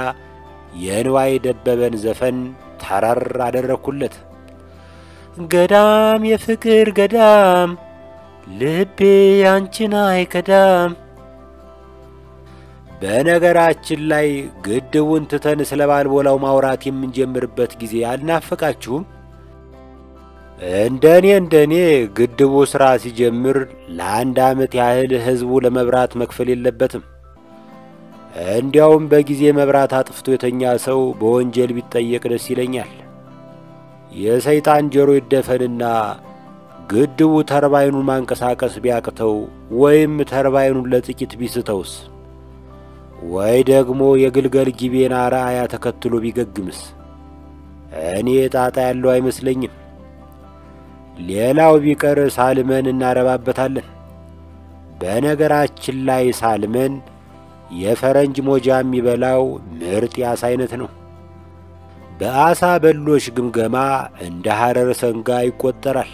የንዋይ ደበበን ዘፈን ተረር አደረኩለት። ገዳም የፍቅር ገዳም ልቤ አንቺን አይከዳም። በነገራችን ላይ ግድቡን ትተን ስለ ባልቦላው ማውራት የምንጀምርበት ጊዜ አልናፈቃችሁም? እንደኔ ግድቡ ሥራ ሲጀምር ለ1 ዓመት ያህል ሕዝቡ ለመብራት መክፈል የለበትም። እንዲያውም በጊዜ መብራት አጥፍቶ የተኛ ሰው በወንጀል ቢጠየቅ ደስ ይለኛል። የሰይጣን ጆሮ ይደፈንና ግድቡ ተርባይኑን ማንቀሳቀስ ቢያቅተው ወይም ተርባይኑን ለጥቂት ቢስተውስ ወይ ደግሞ የግልገል ጊቤን አርአያ ተከትሎ ቢገግምስ? እኔ ጣጣ ያለው አይመስለኝም። ሌላው ቢቀር ሳልመን እናረባበታለን። በነገራችን ላይ ሳልመን የፈረንጅ ሞጃ የሚበላው ምርጥ የአሳ አይነት ነው። በአሳ በሎች ግምገማ እንደ ሐረር ሰንጋ ይቆጠራል።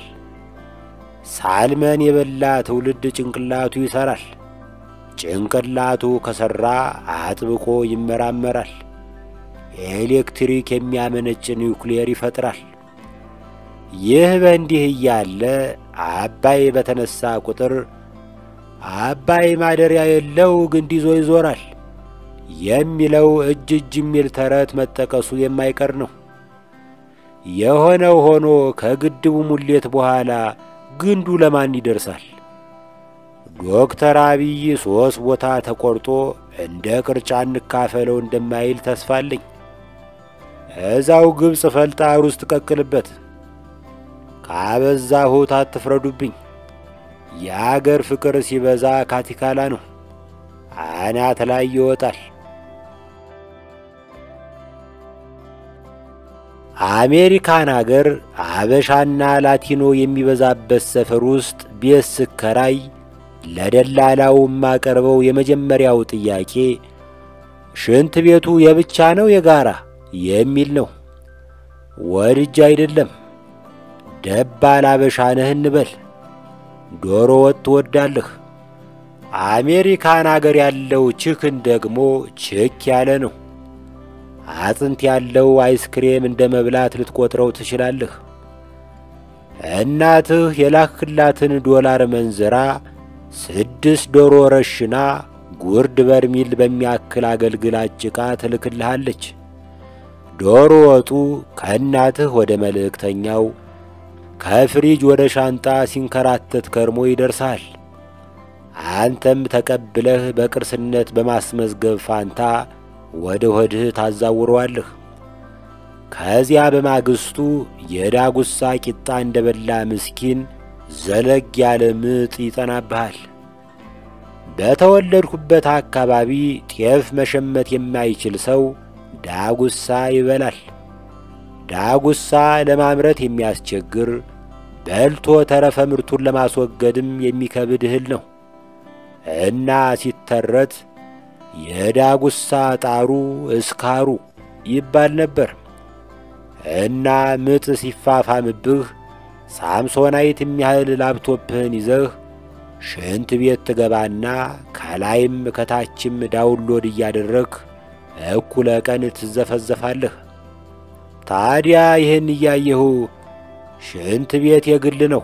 ሳልመን የበላ ትውልድ ጭንቅላቱ ይሰራል። ጭንቅላቱ ከሰራ አጥብቆ ይመራመራል። ኤሌክትሪክ የሚያመነጭ ኒውክሌር ይፈጥራል። ይህ በእንዲህ እያለ አባይ በተነሳ ቁጥር አባይ ማደሪያ የለው ግንድ ይዞ ይዞራል የሚለው እጅ የሚል ተረት መጠቀሱ የማይቀር ነው። የሆነው ሆኖ ከግድቡ ሙሌት በኋላ ግንዱ ለማን ይደርሳል? ዶክተር አብይ 3 ቦታ ተቆርጦ እንደ ቅርጫ እንካፈለው እንደማይል ተስፋለኝ። እዛው ግብጽ ፈልጣር ውስጥ ቀቅልበት። ካበዛሁት አትፍረዱብኝ። የአገር ፍቅር ሲበዛ ካቲካላ ነው፣ አናት ላይ ይወጣል። አሜሪካን አገር አበሻና ላቲኖ የሚበዛበት ሰፈር ውስጥ ቤት ስከራይ ለደላላው ማቀርበው የመጀመሪያው ጥያቄ ሽንት ቤቱ የብቻ ነው የጋራ የሚል ነው። ወድጅ አይደለም፣ ደባል አበሻ ነህ እንበል። ዶሮ ወጥ ትወዳለህ። አሜሪካን አገር ያለው ቺክን ደግሞ ችክ ያለ ነው። አጥንት ያለው አይስክሬም እንደ መብላት ልትቆጥረው ትችላለህ። እናትህ የላክላትን ዶላር መንዝራ 6 ዶሮ ረሽና ጉርድ በርሚል በሚያክል አገልግል አጭቃ ትልክልሃለች። ዶሮ ወጡ ከእናትህ ወደ መልእክተኛው ከፍሪጅ ወደ ሻንጣ ሲንከራተት ከርሞ ይደርሳል። አንተም ተቀብለህ በቅርስነት በማስመዝገብ ፋንታ ወደ ሆድህ ታዛውረዋለህ። ከዚያ በማግስቱ የዳጉሳ ቂጣ እንደበላ ምስኪን ዘለግ ያለ ምጥ ይጠናብሃል። በተወለድኩበት አካባቢ ጤፍ መሸመት የማይችል ሰው ዳጉሳ ይበላል። ዳጉሳ ለማምረት የሚያስቸግር በልቶ ተረፈ ምርቱን ለማስወገድም የሚከብድ እህል ነው እና ሲተረት የዳጉሳ ጣሩ እስካሩ ይባል ነበር። እና ምጥ ሲፋፋምብህ ሳምሶናይት የሚያህል ላፕቶፕህን ይዘህ ሽንት ቤት ትገባና ከላይም ከታችም ዳውንሎድ እያደረግህ እኩለ ቀን ትዘፈዘፋለህ። ታዲያ ይህን እያየሁ ሽንት ቤት የግል ነው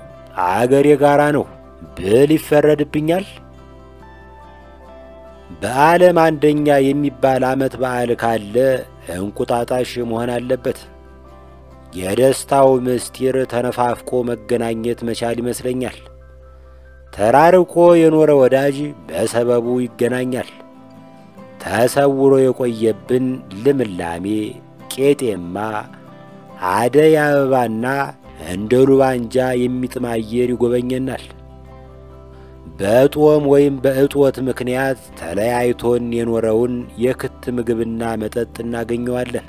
አገር የጋራ ነው ብል ይፈረድብኛል? በዓለም አንደኛ የሚባል ዓመት በዓል ካለ እንቁጣጣሽ መሆን አለበት። የደስታው ምስጢር ተነፋፍቆ መገናኘት መቻል ይመስለኛል። ተራርቆ የኖረ ወዳጅ በሰበቡ ይገናኛል። ተሰውሮ የቆየብን ልምላሜ፣ ቄጤማ፣ አደይ አበባና እንደ ሉባንጃ የሚጥም አየር ይጎበኘናል። በጦም ወይም በእጦት ምክንያት ተለያይቶን የኖረውን የክት ምግብና መጠጥ እናገኘዋለን።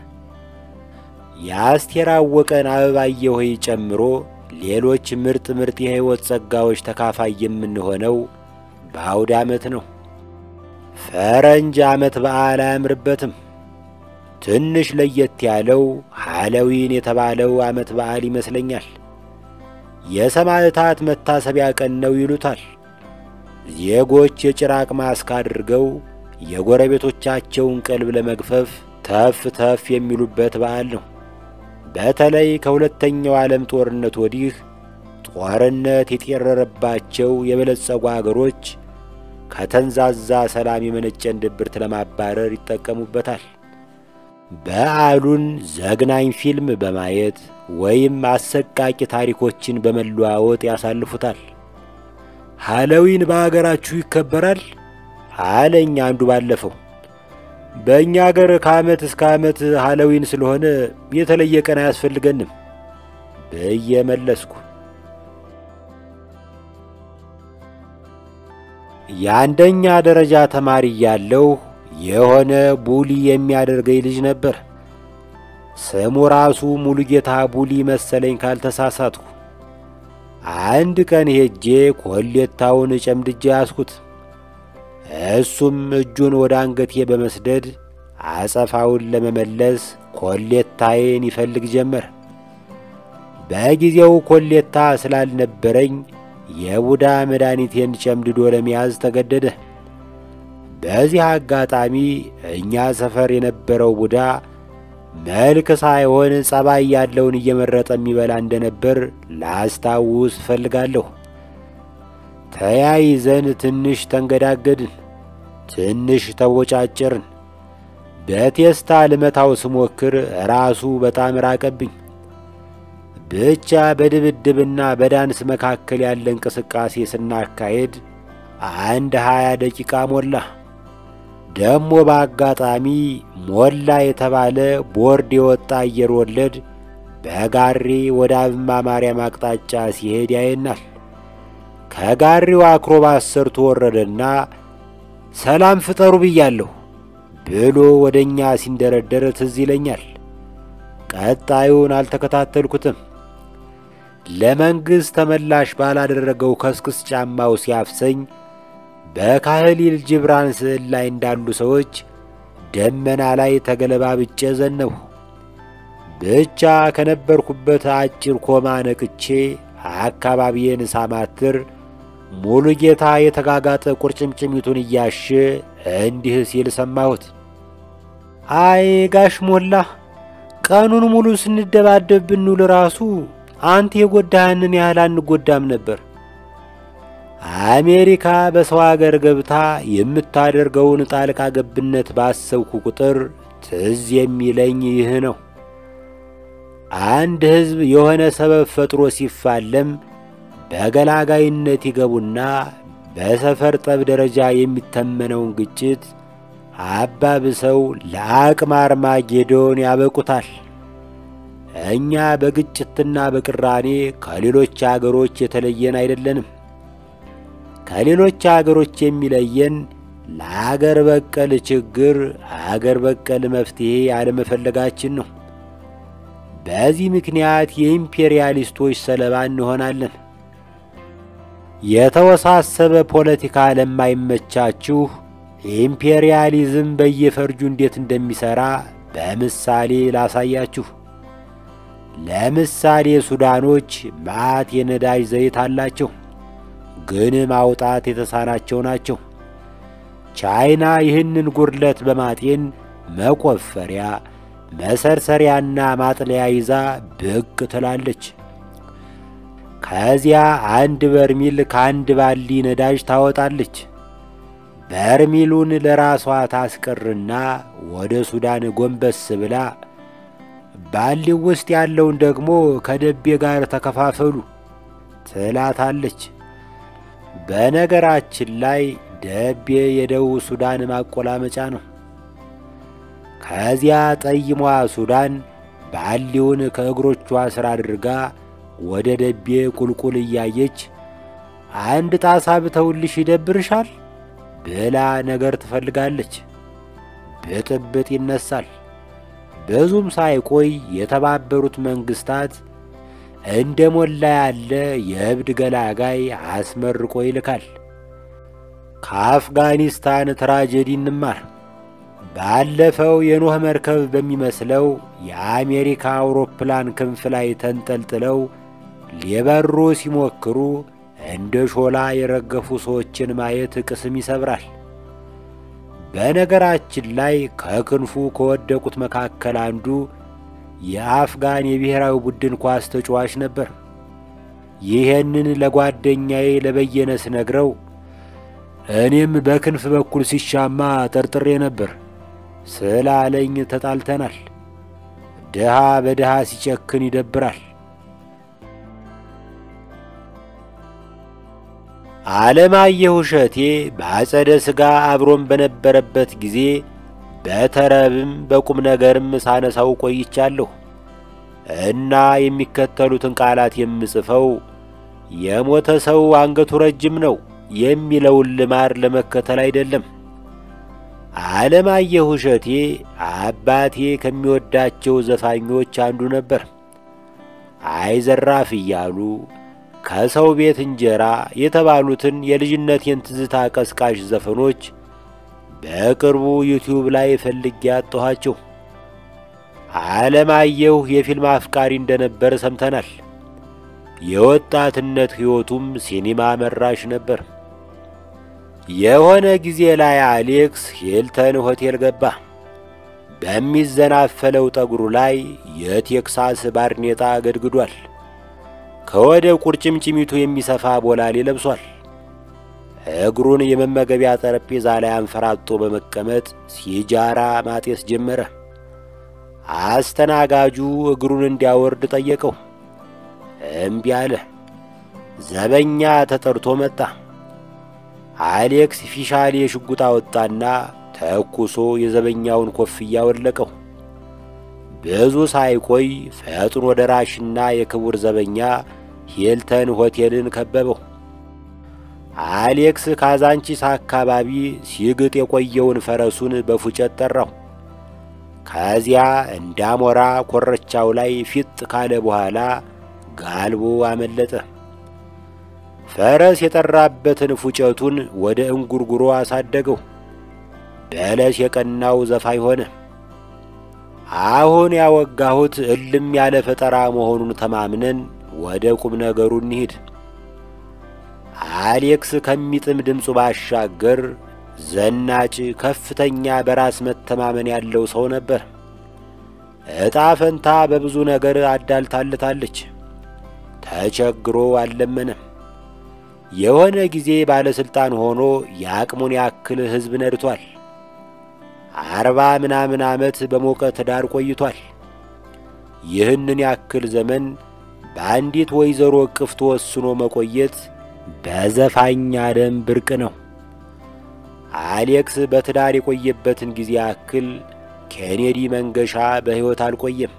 የአስቴር አወቀን አበባዬ ሆይ ጨምሮ ሌሎች ምርጥ የሕይወት ጸጋዎች ተካፋይ የምንሆነው በአውደ ዓመት ነው። ፈረንጅ ዓመት በዓል አያምርበትም። ትንሽ ለየት ያለው ሃሎዊን የተባለው ዓመት በዓል ይመስለኛል። የሰማዕታት መታሰቢያ ቀን ነው ይሉታል። ዜጎች የጭራቅ ማስክ አድርገው የጎረቤቶቻቸውን ቀልብ ለመግፈፍ ተፍ ተፍ የሚሉበት በዓል ነው። በተለይ ከሁለተኛው ዓለም ጦርነት ወዲህ ጦርነት የጤረረባቸው የበለጸጉ አገሮች ከተንዛዛ ሰላም የመነጨን ድብርት ለማባረር ይጠቀሙበታል። በዓሉን ዘግናኝ ፊልም በማየት ወይም አሰቃቂ ታሪኮችን በመለዋወጥ ያሳልፉታል። ሃሎዊን በአገራችሁ ይከበራል አለኝ አንዱ ባለፈው። በእኛ አገር ከዓመት እስከ ዓመት ሃሎዊን ስለሆነ የተለየ ቀን አያስፈልገንም ብዬ መለስኩ። የአንደኛ ደረጃ ተማሪ ያለው የሆነ ቡሊ የሚያደርገኝ ልጅ ነበር። ስሙ ራሱ ሙሉጌታ ቡሊ መሰለኝ ካልተሳሳትኩ። አንድ ቀን ሄጄ ኮሌታውን ጨምድጄ ያስኩት። እሱም እጁን ወደ አንገቴ በመስደድ አጸፋውን ለመመለስ ኮሌታዬን ይፈልግ ጀመር። በጊዜው ኮሌታ ስላልነበረኝ የቡዳ መድኃኒቴን ጨምድዶ ለመያዝ ተገደደ። በዚህ አጋጣሚ እኛ ሰፈር የነበረው ቡዳ መልክ ሳይሆን ጸባይ ያለውን እየመረጠ የሚበላ እንደነበር ላስታውስ ፈልጋለሁ። ተያይዘን ትንሽ ተንገዳገድን፣ ትንሽ ተወጫጨርን። በቴስታ ልመታው ስሞክር ራሱ በጣም ራቀብኝ። ብቻ በድብድብና በዳንስ መካከል ያለ እንቅስቃሴ ስናካሄድ 20 ደቂቃ ሞላ። ደሞ በአጋጣሚ ሞላ የተባለ ቦርድ የወጣ አየር ወለድ በጋሪ ወደ አብማ ማርያም አቅጣጫ ሲሄድ ያየናል። ከጋሪው አክሮባት ሰርቶ ወረደና ሰላም ፍጠሩ ብያለሁ ብሎ ወደኛ ሲንደረደር ትዝ ይለኛል። ቀጣዩን አልተከታተልኩትም። ለመንግሥት ተመላሽ ባላደረገው ከስክስ ጫማው ሲያፍሰኝ በካህሊል ጅብራን ስዕል ላይ እንዳሉ ሰዎች ደመና ላይ ተገለባብጬ ዘነብሁ። ብቻ ከነበርኩበት አጭር ኮማ ነቅቼ አካባቢዬን ሳማትር ሙሉጌታ የተጋጋጠ ቁርጭምጭሚቱን እያሸ እንዲህ ሲል ሰማሁት። አይ ጋሽ ሞላ፣ ቀኑን ሙሉ ስንደባደብ ብንውል ራሱ አንተ የጎዳህንን ያህል አንጎዳም ነበር። አሜሪካ በሰው አገር ገብታ የምታደርገውን ጣልቃ ገብነት ባሰብኩ ቁጥር ትዝ የሚለኝ ይህ ነው። አንድ ሕዝብ የሆነ ሰበብ ፈጥሮ ሲፋለም በገላጋይነት ይገቡና በሰፈር ጠብ ደረጃ የሚተመነውን ግጭት አባብሰው ለአቅመ አርማጌዶን ያበቁታል። እኛ በግጭትና በቅራኔ ከሌሎች አገሮች የተለየን አይደለንም። ከሌሎች አገሮች የሚለየን ለአገር በቀል ችግር አገር በቀል መፍትሄ አለመፈለጋችን ነው። በዚህ ምክንያት የኢምፔሪያሊስቶች ሰለባ እንሆናለን። የተወሳሰበ ፖለቲካ ለማይመቻችሁ ኢምፔሪያሊዝም በየፈርጁ እንዴት እንደሚሰራ በምሳሌ ላሳያችሁ። ለምሳሌ ሱዳኖች መዓት የነዳጅ ዘይት አላቸው፣ ግን ማውጣት የተሳናቸው ናቸው። ቻይና ይህንን ጉድለት በማጤን መቆፈሪያ መሰርሰሪያና ማጥለያ ይዛ ብቅ ትላለች። ከዚያ አንድ በርሚል ከአንድ ባሊ ነዳጅ ታወጣለች። በርሚሉን ለራሷ ታስቀርና ወደ ሱዳን ጎንበስ ብላ ባሊው ውስጥ ያለውን ደግሞ ከደቤ ጋር ተከፋፈሉ ትላታለች። በነገራችን ላይ ደቤ የደቡብ ሱዳን ማቆላመጫ ነው። ከዚያ ጠይሟ ሱዳን ባሊውን ከእግሮቿ ስር አድርጋ ወደ ደቤ ቁልቁል እያየች አንድ ጣሳ ብተውልሽ ይደብርሻል ብላ ነገር ትፈልጋለች። ብጥብጥ ይነሳል። ብዙም ሳይቆይ የተባበሩት መንግስታት እንደ ሞላ ያለ የእብድ ገላጋይ አስመርቆ ይልካል። ከአፍጋኒስታን ትራጀዲ እንማር። ባለፈው የኖህ መርከብ በሚመስለው የአሜሪካ አውሮፕላን ክንፍ ላይ ተንጠልጥለው ሊበሩ ሲሞክሩ እንደ ሾላ የረገፉ ሰዎችን ማየት ቅስም ይሰብራል። በነገራችን ላይ ከክንፉ ከወደቁት መካከል አንዱ የአፍጋን የብሔራዊ ቡድን ኳስ ተጫዋች ነበር። ይሄንን ለጓደኛዬ ለበየነ ስነግረው እኔም በክንፍ በኩል ሲሻማ ጠርጥሬ ነበር ስላለኝ ተጣልተናል። ድሃ በድሃ ሲጨክን ይደብራል። ዓለማየሁ እሸቴ በአጸደ ሥጋ አብሮን በነበረበት ጊዜ በተረብም በቁም ነገርም ሳነሳው ቆይቻለሁ እና የሚከተሉትን ቃላት የምጽፈው የሞተ ሰው አንገቱ ረጅም ነው የሚለውን ልማድ ለመከተል አይደለም። ዓለማየሁ እሸቴ አባቴ ከሚወዳቸው ዘፋኞች አንዱ ነበር። አይዘራፍ እያሉ ከሰው ቤት እንጀራ የተባሉትን የልጅነቴን ትዝታ ቀስቃሽ ዘፈኖች በቅርቡ ዩቲዩብ ላይ ፈልጌ አጣኋቸው። ዓለማየሁ የፊልም አፍቃሪ እንደነበር ሰምተናል። የወጣትነት ሕይወቱም ሲኒማ መራሽ ነበር። የሆነ ጊዜ ላይ አሌክስ ሂልተን ሆቴል ገባ። በሚዘናፈለው ጠጉሩ ላይ የቴክሳስ ባርኔጣ ገድግዷል። ከወደ ቁርጭምጭሚቱ የሚሰፋ ቦላሌ ለብሷል። እግሩን የመመገቢያ ጠረጴዛ ላይ አንፈራጦ በመቀመጥ ሲጃራ ማጤስ ጀመረ። አስተናጋጁ እግሩን እንዲያወርድ ጠየቀው። እምቢ አለ። ዘበኛ ተጠርቶ መጣ። አሌክስ ፊሻሌ ሽጉጥ አወጣና ተኩሶ የዘበኛውን ኮፍያ ወለቀው። ብዙ ሳይቆይ ፈጥኖ ደራሽና የክቡር ዘበኛ ሂልተን ሆቴልን ከበበው። አሌክስ ካዛንቺስ አካባቢ ሲግጥ የቆየውን ፈረሱን በፉጨት ጠራው። ከዚያ እንዳሞራ ኮረቻው ላይ ፊት ካለ በኋላ ጋልቦ አመለጠ። ፈረስ የጠራበትን ፉጨቱን ወደ እንጉርጉሮ አሳደገው። በለስ የቀናው ዘፋኝ ሆነ። አሁን ያወጋሁት እልም ያለ ፈጠራ መሆኑን ተማምነን ወደ ቁም ነገሩ እንሂድ። አሌክስ ከሚጥም ድምፁ ባሻገር ዘናጭ፣ ከፍተኛ በራስ መተማመን ያለው ሰው ነበር። ዕጣ ፈንታ በብዙ ነገር አዳልታለታለች። ተቸግሮ አልለመነም። የሆነ ጊዜ ባለስልጣን ሆኖ የአቅሙን ያክል ሕዝብ ነድቷል። 40 ምናምን ዓመት በሞቀ ትዳር ቆይቷል። ይህንን ያክል ዘመን በአንዲት ወይዘሮ እቅፍ ተወስኖ መቆየት በዘፋኝ ዓለም ብርቅ ነው። አሌክስ በትዳር የቆየበትን ጊዜ ያክል ኬኔዲ መንገሻ በሕይወት አልቆየም።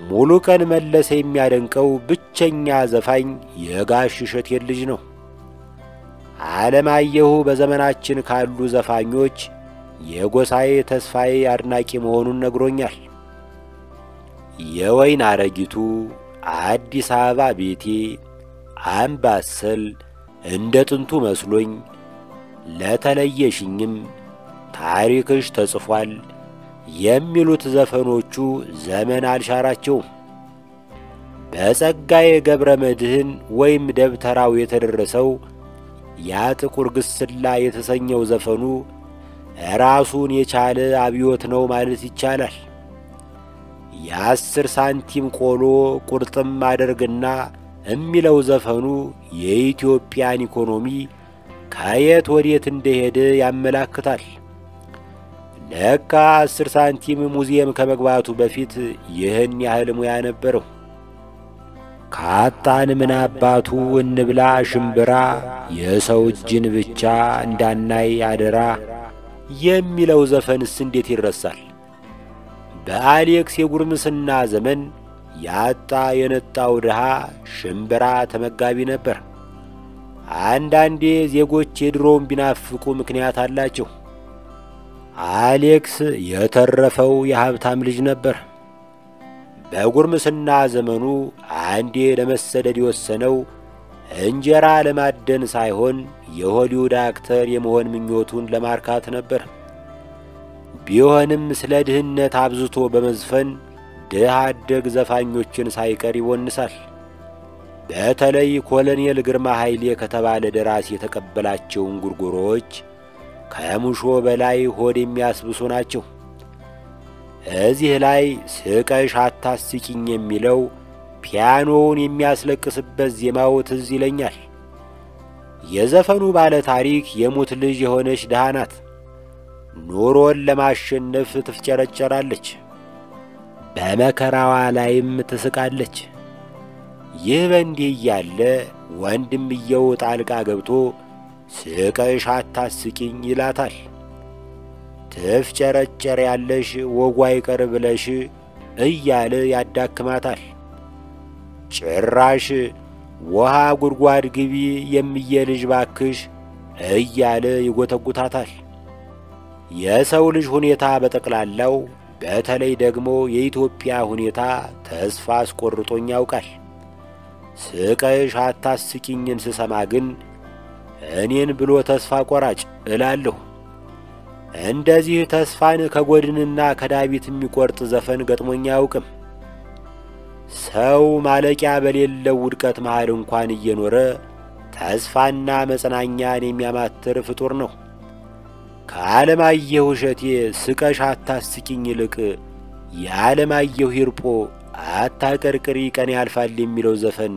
ሙሉ ቀን መለሰ የሚያደንቀው ብቸኛ ዘፋኝ የጋሽ እሸቴን ልጅ ነው። ዓለማየሁ በዘመናችን ካሉ ዘፋኞች የጎሳዬ ተስፋዬ አድናቂ መሆኑን ነግሮኛል። የወይን አረጊቱ፣ አዲስ አበባ ቤቴ፣ አምባሰል፣ እንደ ጥንቱ መስሎኝ፣ ለተለየሽኝም፣ ታሪክሽ ተጽፏል የሚሉት ዘፈኖቹ ዘመን አልሻራቸውም። በጸጋዬ ገብረ መድኅን ወይም ደብተራው የተደረሰው ያ ጥቁር ግስላ የተሰኘው ዘፈኑ ራሱን የቻለ አብዮት ነው ማለት ይቻላል። የ10 ሳንቲም ቆሎ ቁርጥም አደርግና የሚለው ዘፈኑ የኢትዮጵያን ኢኮኖሚ ከየት ወዴት እንደሄደ ያመላክታል። ለካ 10 ሳንቲም ሙዚየም ከመግባቱ በፊት ይህን ያህል ሙያ ነበረው። ካጣን ምን አባቱ እንብላ ሽምብራ፣ የሰው እጅን ብቻ እንዳናይ አደራ የሚለው ዘፈንስ እንዴት ይረሳል? በአሌክስ የጉርምስና ዘመን ያጣ የነጣው ድሃ ሽምብራ ተመጋቢ ነበር። አንዳንዴ ዜጎች የድሮውን ቢናፍቁ ምክንያት አላቸው። አሌክስ የተረፈው የሀብታም ልጅ ነበር። በጉርምስና ዘመኑ አንዴ ለመሰደድ የወሰነው እንጀራ ለማደን ሳይሆን የሆሊውድ አክተር የመሆን ምኞቱን ለማርካት ነበር። ቢሆንም ስለ ድህነት አብዝቶ በመዝፈን ድሃ አደግ ዘፋኞችን ሳይቀር ይወንሳል። በተለይ ኮሎኔል ግርማ ኃይሌ ከተባለ ደራሲ የተቀበላቸውን ጉርጉሮዎች ከሙሾ በላይ ሆድ የሚያስብሱ ናቸው። እዚህ ላይ ስቀሽ አታስቂኝ የሚለው ፒያኖውን የሚያስለቅስበት ዜማው ትዝ ይለኛል። የዘፈኑ ባለ ታሪክ የሙት ልጅ የሆነች ድሃ ናት። ኑሮን ለማሸነፍ ትፍጨረጨራለች፣ በመከራዋ ላይም ትስቃለች። ይህ በእንዲህ እያለ ወንድምየው ጣልቃ ገብቶ ስቀሽ አታስቂኝ ይላታል። ትፍጨረጨር ያለሽ ወጓ ይቀር ብለሽ እያለ ያዳክማታል። ጭራሽ ውሃ ጉድጓድ ግቢ የሚየ ልጅ ባክሽ እያለ ይጎተጉታታል። የሰው ልጅ ሁኔታ በጠቅላላው በተለይ ደግሞ የኢትዮጵያ ሁኔታ ተስፋ አስቆርጦኝ ያውቃል። ስቀሽ አታስቂኝን ስሰማ ግን እኔን ብሎ ተስፋ ቆራጭ እላለሁ። እንደዚህ ተስፋን ከጎድንና ከዳቢት የሚቆርጥ ዘፈን ገጥሞኝ አያውቅም። ሰው ማለቂያ በሌለው ውድቀት መሃል እንኳን እየኖረ ተስፋና መጽናኛን የሚያማትር ፍጡር ነው። ከዓለማየሁ እሸቴ ስቀሽ አታስቂኝ ይልቅ የዓለማየሁ ሂርጶ አታቀርቅሪ ቀን ያልፋል የሚለው ዘፈን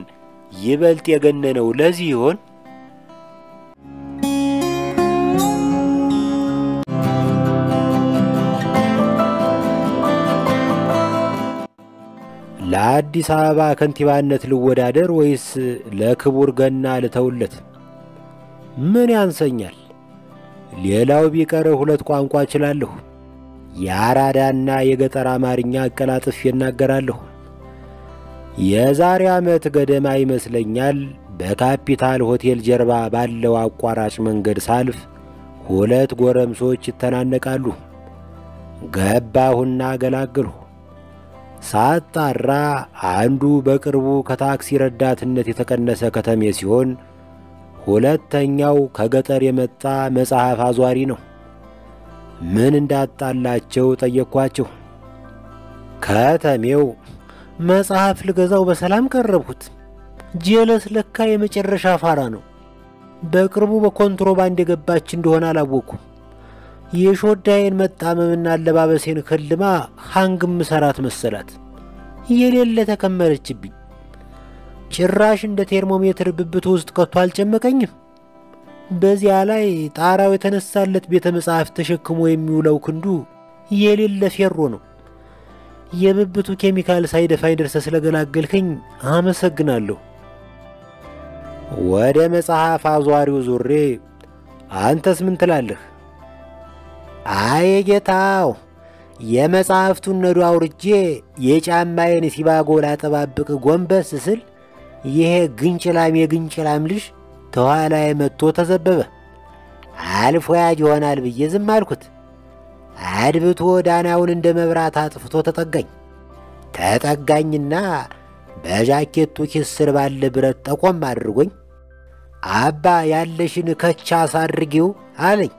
ይበልጥ የገነነው ለዚህ ይሆን? ለአዲስ አበባ ከንቲባነት ልወዳደር ወይስ ለክቡር ገና ልተውለት? ምን ያንሰኛል? ሌላው ቢቀር 2 ቋንቋ እችላለሁ። የአራዳና የገጠር አማርኛ አቀላጥፌ እናገራለሁ። የዛሬ ዓመት ገደማ ይመስለኛል በካፒታል ሆቴል ጀርባ ባለው አቋራጭ መንገድ ሳልፍ 2 ጎረምሶች ይተናነቃሉ። ገባሁና ገላገልሁ። ሳጣራ አንዱ በቅርቡ ከታክሲ ረዳትነት የተቀነሰ ከተሜ ሲሆን ሁለተኛው ከገጠር የመጣ መጽሐፍ አዟሪ ነው። ምን እንዳጣላቸው ጠየቅኳቸው። ከተሜው መጽሐፍ ልገዛው በሰላም ቀረብኩት። ጀለስ ለካ የመጨረሻ ፋራ ነው። በቅርቡ በኮንትሮባንድ የገባች እንደሆነ አላወኩም። የሾዳዬን መጣመምና አለባበሴን ከልማ ሃንግም ሰራት መሰላት። የሌለ ተከመረችብኝ። ጭራሽ እንደ ቴርሞሜትር ብብቱ ውስጥ ከቶ አልጨመቀኝም። በዚያ ላይ ጣራው የተነሳለት ቤተ መጻሕፍት ተሸክሞ የሚውለው ክንዱ የሌለ ፌሮ ነው። የብብቱ ኬሚካል ሳይደፋኝ ደርሰህ ስለገላገልከኝ አመሰግናለሁ። ወደ መጽሐፍ አዟሪው ዙሬ አንተስ ምን ትላለህ? አይ ጌታው፣ የመጽሐፍቱን ነዶ አውርጄ የጫማዬን ሲባጎ ላጠባብቅ ጎንበስ ስል ይሄ ግንጭላም የግንጭላም ልጅ ተኋላዬ መጥቶ ተዘበበ። አልፎ ያጅ ይሆናል ብዬ ዝም አልኩት። አድብቶ ዳናውን እንደ መብራት አጥፍቶ ተጠጋኝና በጃኬቱ ኪስ ስር ባለ ብረት ጠቆም አድርጎኝ አባ ያለሽን ከቻስ አድርጊው አለኝ።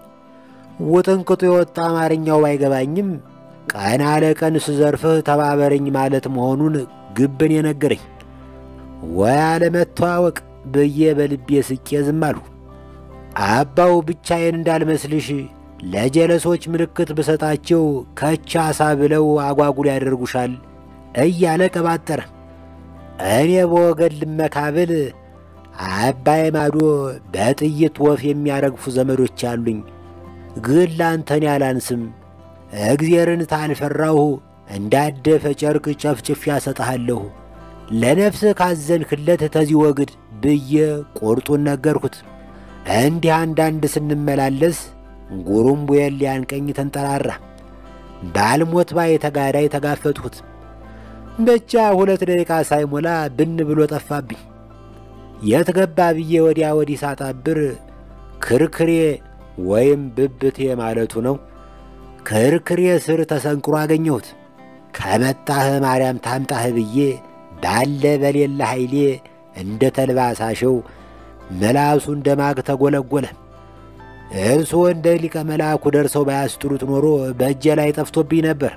ውጥንቅጡ የወጣ አማርኛው ባይገባኝም ቀን አለ ቀን ስዘርፍህ ተባበረኝ ማለት መሆኑን ግብን የነገረኝ። ወይ አለመተዋወቅ ብዬ በልቤ ስቄ ዝም አልሁ። አባው ብቻዬን እንዳልመስልሽ ለጀለሶች ምልክት ብሰጣቸው ከቻሳ ብለው አጓጉል ያደርጉሻል እያለ ቀባጠረ። እኔ በወገን ልመካብል አባይ ማዶ በጥይት ወፍ የሚያረግፉ ዘመዶች አሉኝ። ግን ላንተን ያላንስም። እግዚአብሔርን ታልፈራሁ እንዳደፈ ጨርቅ ጨፍጭፍ ያሰጣለሁ። ለነፍስ ካዘንክለት ተዚህ ወግድ ብዬ ቁርጡን ነገርኩት። እንዲህ አንዳንድ ስንመላለስ ጉሩምቡዬን ሊያንቀኝ ተንጠራራ። ባልሞት ባይ ተጋዳይ ተጋፈጥሁት። ብቻ 2 ደቂቃ ሳይሞላ ብን ብሎ ጠፋብኝ። የት ገባ ብዬ ወዲያ ወዲህ ሳጣብር ክርክሬ ወይም ብብቴ ማለቱ ነው ክርክሬ ስር ተሰንቅሮ አገኘሁት። ከመጣህ ማርያም ታምጣህ ብዬ ባለ በሌለ ኃይሌ እንደ ተልባ ሳሸው መላሱ እንደ ማግ ተጎለጎለ። እርስዎ እንደ ሊቀ መልአኩ ደርሰው ባያስጥሉት ኖሮ በእጄ ላይ ጠፍቶብኝ ነበር።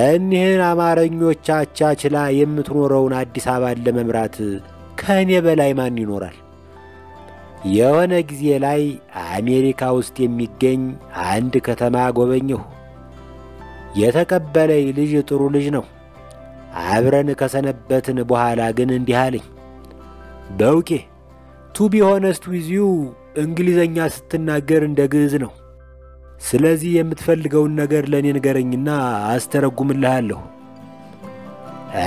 እኒህን አማርኞች አቻችላ የምትኖረውን አዲስ አበባን ለመምራት ከእኔ በላይ ማን ይኖራል? የሆነ ጊዜ ላይ አሜሪካ ውስጥ የሚገኝ አንድ ከተማ ጎበኘሁ። የተቀበለኝ ልጅ ጥሩ ልጅ ነው። አብረን ከሰነበትን በኋላ ግን እንዲህ አለኝ፣ በውቄ ቱ ቢ ሆነስት ዊዝ ዩ እንግሊዘኛ ስትናገር እንደ ግዕዝ ነው። ስለዚህ የምትፈልገውን ነገር ለእኔ ንገረኝና አስተረጉምልሃለሁ።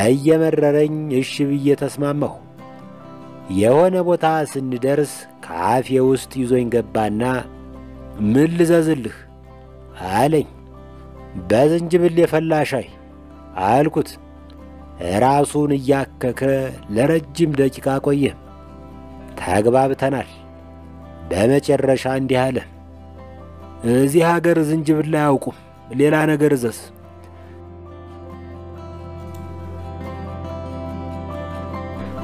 እየመረረኝ እሺ ብዬ ተስማማሁ። የሆነ ቦታ ስንደርስ ከአፌ ውስጥ ይዞኝ ገባና ምን ልዘዝልህ አለኝ። በዝንጅብል የፈላ ሻይ አልኩት። ራሱን እያከከ ለረጅም ደቂቃ ቆየ። ተግባብተናል። በመጨረሻ እንዲህ አለ፣ እዚህ ሀገር ዝንጅብል አያውቁም፣ ሌላ ነገር እዘዝ።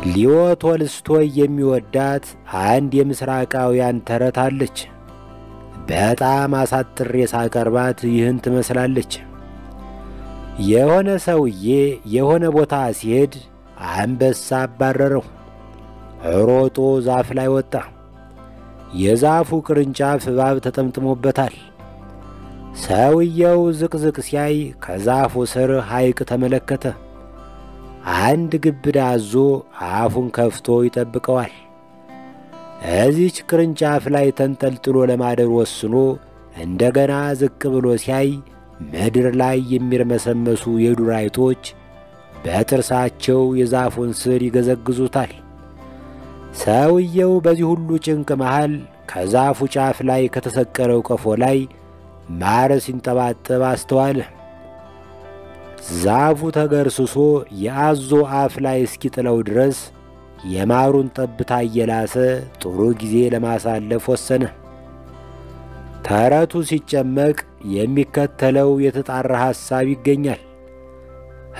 ሊዮ ቶልስቶይ የሚወዳት አንድ የምስራቃውያን ተረት አለች። በጣም አሳጥሬ ሳቀርባት ይህን ትመስላለች። የሆነ ሰውዬ የሆነ ቦታ ሲሄድ አንበሳ አባረረው። ሮጦ ዛፍ ላይ ወጣ። የዛፉ ቅርንጫፍ እባብ ተጠምጥሞበታል። ሰውየው ዝቅዝቅ ሲያይ ከዛፉ ስር ሐይቅ ተመለከተ። አንድ ግብዳ አዞ አፉን ከፍቶ ይጠብቀዋል። እዚች ቅርንጫፍ ላይ ተንጠልጥሎ ለማደር ወስኖ እንደገና ዝቅ ብሎ ሲያይ ምድር ላይ የሚርመሰመሱ የዱር አይጦች በጥርሳቸው የዛፉን ስር ይገዘግዙታል። ሰውየው በዚህ ሁሉ ጭንቅ መሃል ከዛፉ ጫፍ ላይ ከተሰቀለው ቀፎ ላይ ማር ሲንጠባጠብ አስተዋለ። ዛፉ ተገርስሶ የአዞ አፍ ላይ እስኪጥለው ድረስ የማሩን ጠብታ እየላሰ ጥሩ ጊዜ ለማሳለፍ ወሰነ። ተረቱ ሲጨመቅ የሚከተለው የተጣራ ሐሳብ ይገኛል።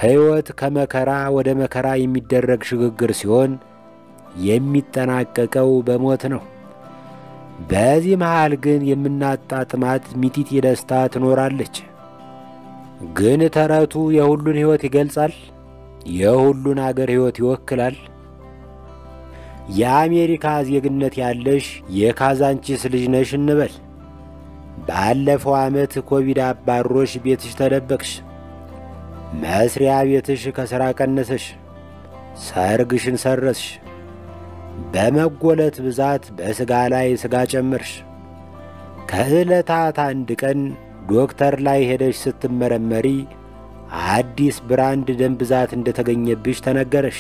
ሕይወት ከመከራ ወደ መከራ የሚደረግ ሽግግር ሲሆን የሚጠናቀቀው በሞት ነው። በዚህ መሃል ግን የምናጣጥማት ሚጢጢ ደስታ ትኖራለች። ግን ተረቱ የሁሉን ሕይወት ይገልጻል? የሁሉን አገር ሕይወት ይወክላል? የአሜሪካ ዜግነት ያለሽ የካዛንቺስ ልጅ ነሽ እንበል። ባለፈው ዓመት ኮቪድ አባሮሽ ቤትሽ ተደበቅሽ። መስሪያ ቤትሽ ከሥራ ቀነሰሽ። ሰርግሽን ሰረስሽ። በመጎለት ብዛት በሥጋ ላይ ሥጋ ጨመርሽ። ከዕለታት አንድ ቀን ዶክተር ላይ ሄደሽ ስትመረመሪ አዲስ ብራንድ ደም ብዛት እንደተገኘብሽ ተነገረሽ።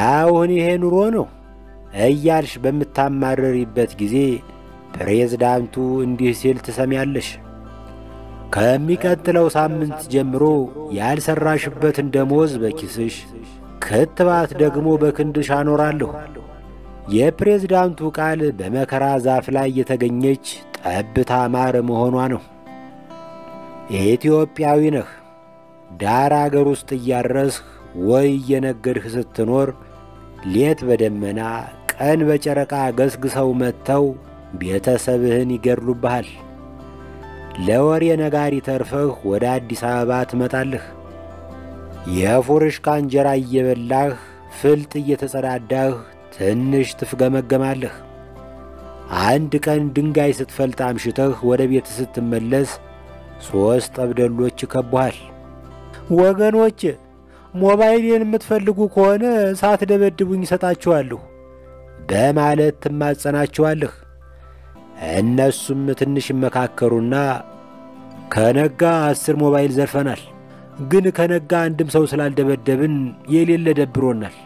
አሁን ይሄ ኑሮ ነው እያልሽ በምታማረሪበት ጊዜ ፕሬዝዳንቱ እንዲህ ሲል ትሰሚያለሽ፣ ከሚቀጥለው ሳምንት ጀምሮ ያልሰራሽበትን ደሞዝ በኪስሽ፣ ክትባት ደግሞ በክንድሽ አኖራለሁ። የፕሬዝዳንቱ ቃል በመከራ ዛፍ ላይ የተገኘች ጠብታ ማር መሆኗ ነው። ኢትዮጵያዊ ነህ። ዳር አገር ውስጥ እያረስህ ወይ እየነገድህ ስትኖር ሌት በደመና ቀን በጨረቃ ገስግሰው መጥተው ቤተሰብህን ይገድሉብሃል። ለወሬ ነጋሪ ተርፈህ ወደ አዲስ አበባ ትመጣለህ። የፉርሽካ እንጀራ እየበላህ ፍልጥ እየተጸዳዳህ ትንሽ ትፍገመገማለህ። አንድ ቀን ድንጋይ ስትፈልጥ አምሽተህ ወደ ቤት ስትመለስ 3 ጠብደሎች ይከቡሃል። ወገኖች ሞባይሌን የምትፈልጉ ከሆነ ሳትደበድቡኝ እሰጣችኋለሁ በማለት ትማጸናቸዋለህ። እነሱም ትንሽ ይመካከሩና ከነጋ 10 ሞባይል ዘርፈናል፣ ግን ከነጋ አንድም ሰው ስላልደበደብን የሌለ ደብሮናል።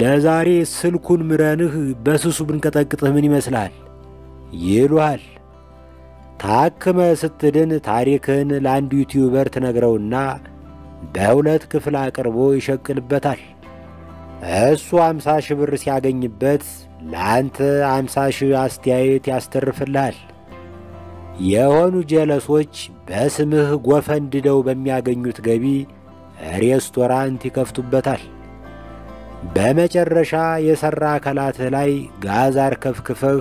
ለዛሬ ስልኩን ምረንህ በስሱ ብንቀጠቅጥህ ምን ይመስልሃል ይሉሃል። ታክመ ስትድን ታሪክህን ለአንድ ዩቲዩበር ትነግረውና በ2 ክፍል አቅርቦ ይሸቅልበታል። እሱ 50 ሺህ ብር ሲያገኝበት ለአንተ 50 ሺህ አስተያየት ያስተርፍልሃል። የሆኑ ጀለሶች በስምህ ጎፈንድደው በሚያገኙት ገቢ ሬስቶራንት ይከፍቱበታል። በመጨረሻ የሠራ አካላትህ ላይ ጋዝ አርከፍክፈህ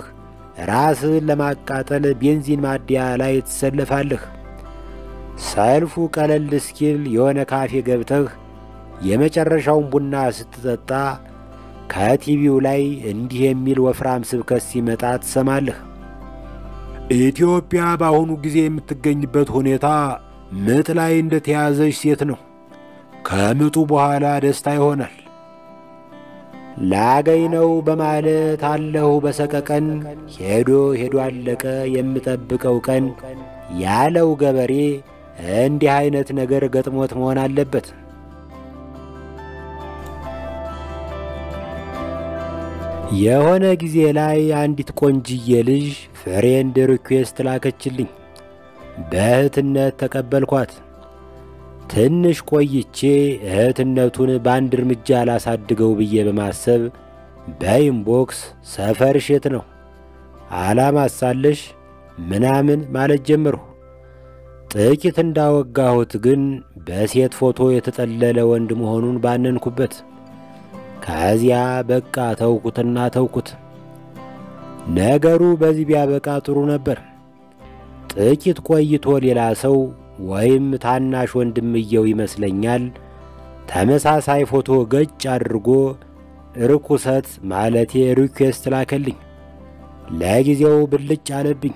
ራስህን ለማቃጠል ቤንዚን ማደያ ላይ ትሰለፋለህ። ሰልፉ ቀለል እስኪል የሆነ ካፌ ገብተህ የመጨረሻውን ቡና ስትጠጣ ከቲቪው ላይ እንዲህ የሚል ወፍራም ስብከት ሲመጣ ትሰማለህ። ኢትዮጵያ በአሁኑ ጊዜ የምትገኝበት ሁኔታ ምጥ ላይ እንደተያዘች ሴት ነው። ከምጡ በኋላ ደስታ ይሆናል። ላገኝ ነው በማለት አለሁ በሰቀቀን ሄዶ አለቀ የምጠብቀው ቀን ያለው ገበሬ እንዲህ አይነት ነገር ገጥሞት መሆን አለበት። የሆነ ጊዜ ላይ አንዲት ቆንጅዬ ልጅ ፍሬንድ ሪኩዌስት ላከችልኝ። በእህትነት ተቀበልኳት። ትንሽ ቆይቼ እህትነቱን በአንድ እርምጃ ላሳድገው ብዬ በማሰብ በኢንቦክስ ሰፈርሽ የት ነው አላማሳለሽ ምናምን ማለት ጀመርሁ። ጥቂት እንዳወጋሁት ግን በሴት ፎቶ የተጠለለ ወንድ መሆኑን ባነንኩበት። ከዚያ በቃ ተውኩትና ተውኩት። ነገሩ በዚህ ቢያበቃ ጥሩ ነበር። ጥቂት ቆይቶ ሌላ ሰው ወይም ታናሽ ወንድምየው ይመስለኛል ተመሳሳይ ፎቶ ገጭ አድርጎ ርኩሰት ማለቴ ሪኩዌስት ላከልኝ። ለጊዜው ብልጭ አለብኝ።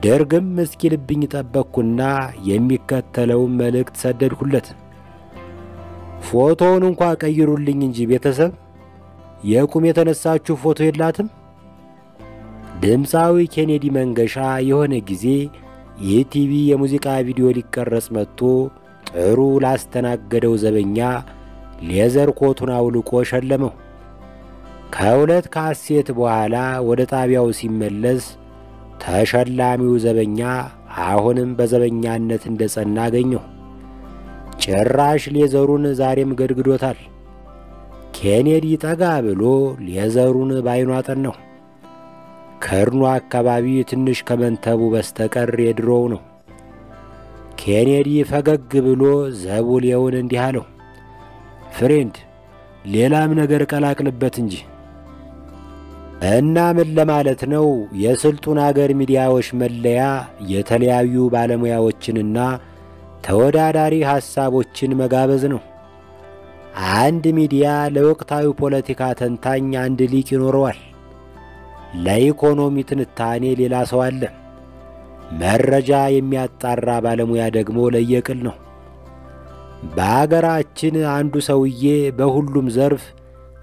ደርግም እስኪልብኝ ጠበቅኩና የሚከተለውን መልእክት ሰደድኩለት። ፎቶውን እንኳ ቀይሩልኝ እንጂ ቤተሰብ የቁም የተነሳችሁ ፎቶ የላትም? ድምፃዊ ኬኔዲ መንገሻ የሆነ ጊዜ የቲቪ የሙዚቃ ቪዲዮ ሊቀረጽ መጥቶ ጥሩ ላስተናገደው ዘበኛ ሌዘር ኮቱን አውልቆ ሸለመው። ከ2 ካሴት በኋላ ወደ ጣቢያው ሲመለስ ተሸላሚው ዘበኛ አሁንም በዘበኛነት እንደጸና አገኘው። ጭራሽ ሌዘሩን ዛሬም ገድግዶታል። ኬኔዲ ጠጋ ብሎ ሌዘሩን ባይኑ አጠናው። ከርኑ አካባቢ ትንሽ ከመንተቡ በስተቀር የድሮው ነው። ኬኔዲ ፈገግ ብሎ ዘቡሌውን እንዲህ አለው፣ ፍሬንድ ሌላም ነገር ቀላቅልበት እንጂ። እና ምን ለማለት ነው? የስልጡን አገር ሚዲያዎች መለያ የተለያዩ ባለሙያዎችንና ተወዳዳሪ ሐሳቦችን መጋበዝ ነው። አንድ ሚዲያ ለወቅታዊ ፖለቲካ ተንታኝ አንድ ሊቅ ይኖረዋል። ለኢኮኖሚ ትንታኔ ሌላ ሰው አለ። መረጃ የሚያጣራ ባለሙያ ደግሞ ለየቅል ነው። በአገራችን አንዱ ሰውዬ በሁሉም ዘርፍ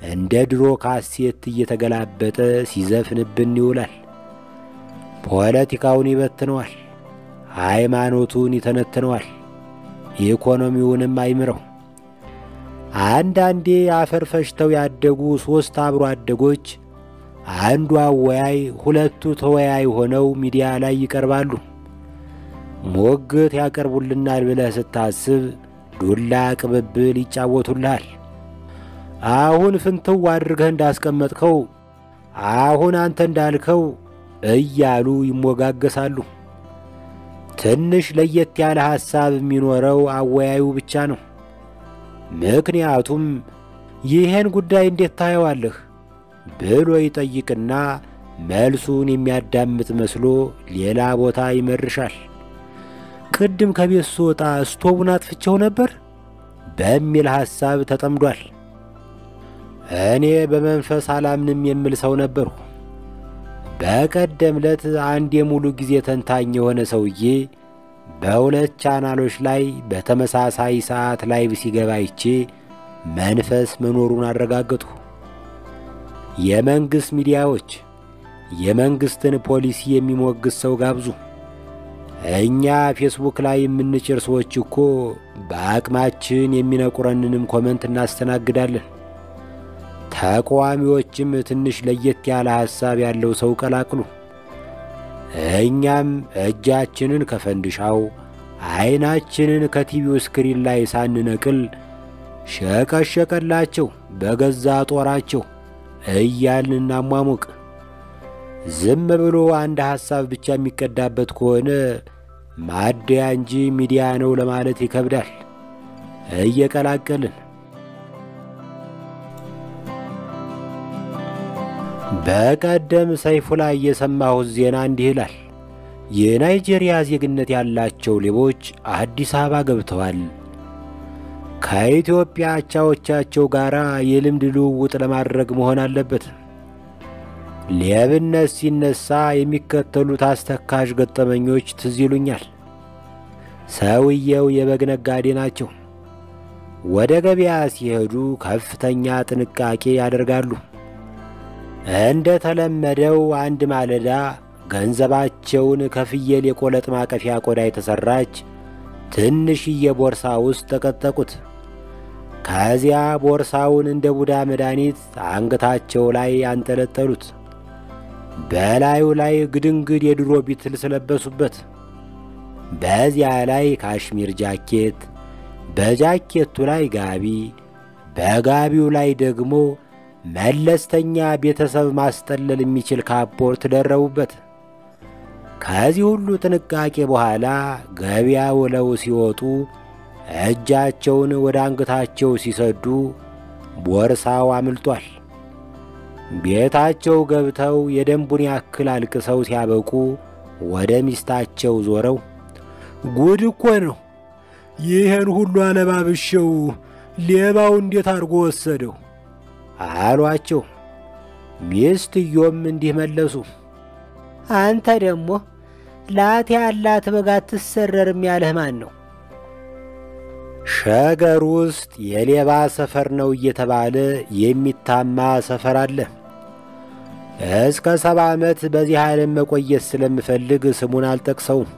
እንደ ድሮ ካሴት እየተገላበጠ ሲዘፍንብን ይውላል። ፖለቲካውን ይበትነዋል፣ ሃይማኖቱን ይተነትነዋል፣ ኢኮኖሚውንም አይምረው። አንዳንዴ አፈር ፈሽተው ያደጉ 3 አብሮ አደጎች አንዱ አወያይ 2ቱ ተወያይ ሆነው ሚዲያ ላይ ይቀርባሉ። ሞግት ያቀርቡልናል ብለህ ስታስብ ዱላ ቅብብል ይጫወቱልሃል። አሁን ፍንትው አድርገህ እንዳስቀመጥከው አሁን አንተ እንዳልከው እያሉ ይሞጋገሳሉ። ትንሽ ለየት ያለ ሐሳብ የሚኖረው አወያዩ ብቻ ነው። ምክንያቱም ይሄን ጉዳይ እንዴት ታየዋለህ ብሎ ይጠይቅና መልሱን የሚያዳምጥ መስሎ ሌላ ቦታ ይመርሻል። ቅድም ከቤት ስወጣ ስቶቡን አጥፍቼው ነበር በሚል ሐሳብ ተጠምዷል። እኔ በመንፈስ አላምንም የሚል ሰው ነበርሁ። በቀደም ዕለት አንድ የሙሉ ጊዜ ተንታኝ የሆነ ሰውዬ በ2 ቻናሎች ላይ በተመሳሳይ ሰዓት ላይቭ ሲገባ አይቼ መንፈስ መኖሩን አረጋገጥሁ። የመንግሥት ሚዲያዎች የመንግሥትን ፖሊሲ የሚሞግስ ሰው ጋብዙ። እኛ ፌስቡክ ላይ የምንጭር ሰዎች እኮ በአቅማችን የሚነቁረንንም ኮመንት እናስተናግዳለን። ተቃዋሚዎችም ትንሽ ለየት ያለ ሐሳብ ያለው ሰው ቀላቅሉ። እኛም እጃችንን ከፈንድሻው ዓይናችንን ከቲቪው ስክሪን ላይ ሳንነቅል ሸቀሸቀላቸው በገዛ ጦራቸው እያልን እናሟሙቅ። ዝም ብሎ አንድ ሐሳብ ብቻ የሚቀዳበት ከሆነ ማደያ እንጂ ሚዲያ ነው ለማለት ይከብዳል። እየቀላቀልን በቀደም ሰይፉ ላይ የሰማሁት ዜና እንዲህ ይላል። የናይጄሪያ ዜግነት ያላቸው ሌቦች አዲስ አበባ ገብተዋል። ከኢትዮጵያ አቻዎቻቸው ጋር የልምድ ልውውጥ ለማድረግ መሆን አለበት። ሌብነት ሲነሳ የሚከተሉት አስተካሽ ገጠመኞች ትዝ ይሉኛል። ሰውየው የበግ ነጋዴ ናቸው። ወደ ገበያ ሲሄዱ ከፍተኛ ጥንቃቄ ያደርጋሉ። እንደ ተለመደው አንድ ማለዳ ገንዘባቸውን ከፍየል የቆለጥ ማቀፊያ ቆዳ የተሠራች ትንሽዬ ቦርሳ ውስጥ ተቀጠቁት። ከዚያ ቦርሳውን እንደ ቡዳ መድኃኒት አንገታቸው ላይ አንጠለጠሉት። በላዩ ላይ ግድንግድ የድሮ ቢትልስ ለበሱበት። በዚያ ላይ ካሽሚር ጃኬት፣ በጃኬቱ ላይ ጋቢ፣ በጋቢው ላይ ደግሞ መለስተኛ ቤተሰብ ማስጠለል የሚችል ካፖርት ደረቡበት። ከዚህ ሁሉ ጥንቃቄ በኋላ ገበያ ውለው ሲወጡ እጃቸውን ወደ አንገታቸው ሲሰዱ ቦርሳው አምልጧል። ቤታቸው ገብተው የደንቡን ያክል አልቅሰው ሲያበቁ ወደ ሚስታቸው ዞረው ጉድ እኮ ነው፣ ይህን ሁሉ አለባብሼው ሌባው እንዴት አድርጎ ወሰደው አሏቸው። ሚስትዮም እንዲህ መለሱ፣ አንተ ደግሞ ላት ያላት በግ አትሰረርም ያለህ ማን ነው? ሸገር ውስጥ የሌባ ሰፈር ነው እየተባለ የሚታማ ሰፈር አለ። እስከ 70 ዓመት በዚህ ዓለም መቆየት ስለምፈልግ ስሙን አልጠቅሰውም።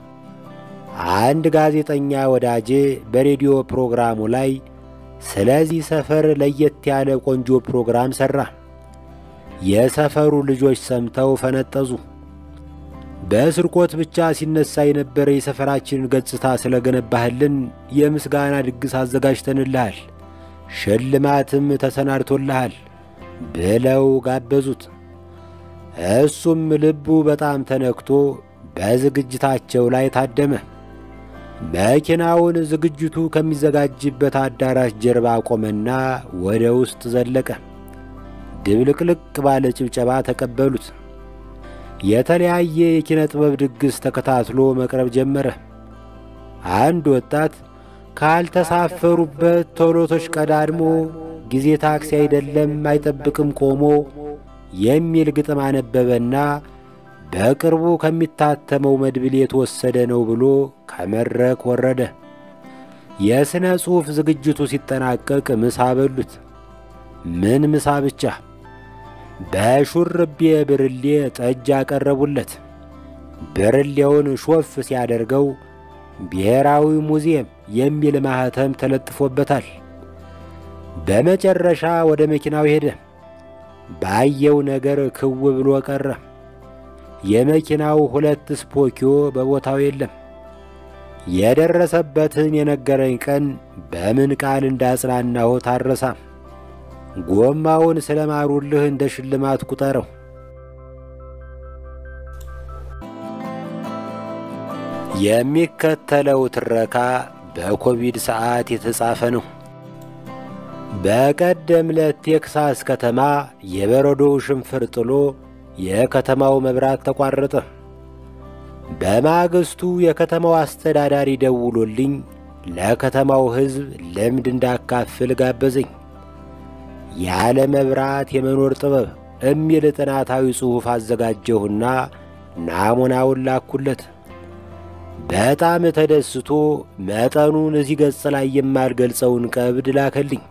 አንድ ጋዜጠኛ ወዳጄ በሬዲዮ ፕሮግራሙ ላይ ስለዚህ ሰፈር ለየት ያለ ቆንጆ ፕሮግራም ሠራ። የሰፈሩ ልጆች ሰምተው ፈነጠዙ። በስርቆት ብቻ ሲነሳ የነበረ የሰፈራችንን ገጽታ ስለገነባህልን የምስጋና ድግስ አዘጋጅተንልሃል፣ ሽልማትም ተሰናድቶልሃል ብለው ጋበዙት። እሱም ልቡ በጣም ተነክቶ በዝግጅታቸው ላይ ታደመ። መኪናውን ዝግጅቱ ከሚዘጋጅበት አዳራሽ ጀርባ ቆመና ወደ ውስጥ ዘለቀ። ድብልቅልቅ ባለ ጭብጨባ ተቀበሉት። የተለያየ የኪነ ጥበብ ድግስ ተከታትሎ መቅረብ ጀመረ። አንድ ወጣት ካልተሳፈሩበት ቶሎ ተሽቀዳድሞ ጊዜ ታክሲ አይደለም አይጠብቅም ቆሞ የሚል ግጥም አነበበና በቅርቡ ከሚታተመው መድብል የተወሰደ ነው ብሎ ከመድረክ ወረደ። የሥነ ጽሑፍ ዝግጅቱ ሲጠናቀቅ ምሳ በሉት። ምን ምሳ ብቻ! በሹርቤ ብርሌ ጠጅ አቀረቡለት። ብርሌውን ሾፍ ሲያደርገው ብሔራዊ ሙዚየም የሚል ማኅተም ተለጥፎበታል። በመጨረሻ ወደ መኪናው ሄደ። ባየው ነገር ክው ብሎ ቀረ። የመኪናው 2 ስፖኪዮ በቦታው የለም። የደረሰበትን የነገረኝ ቀን በምን ቃል እንዳጽናናሁት አልረሳም። ጎማውን ስለማሩልህ እንደ ሽልማት ቁጠረው። የሚከተለው ትረካ በኮቪድ ሰዓት የተጻፈ ነው። በቀደም ለቴክሳስ ከተማ የበረዶው ሽንፍር ጥሎ የከተማው መብራት ተቋረጠ። በማግስቱ የከተማው አስተዳዳሪ ደውሎልኝ ለከተማው ሕዝብ ልምድ እንዳካፍል ጋበዘኝ። ያለ መብራት የመኖር ጥበብ የሚል ጥናታዊ ጽሑፍ አዘጋጀሁና ናሙናውን ላኩለት። በጣም ተደስቶ መጠኑን እዚህ ገጽ ላይ የማልገልጸውን ቀብድ ላከልኝ።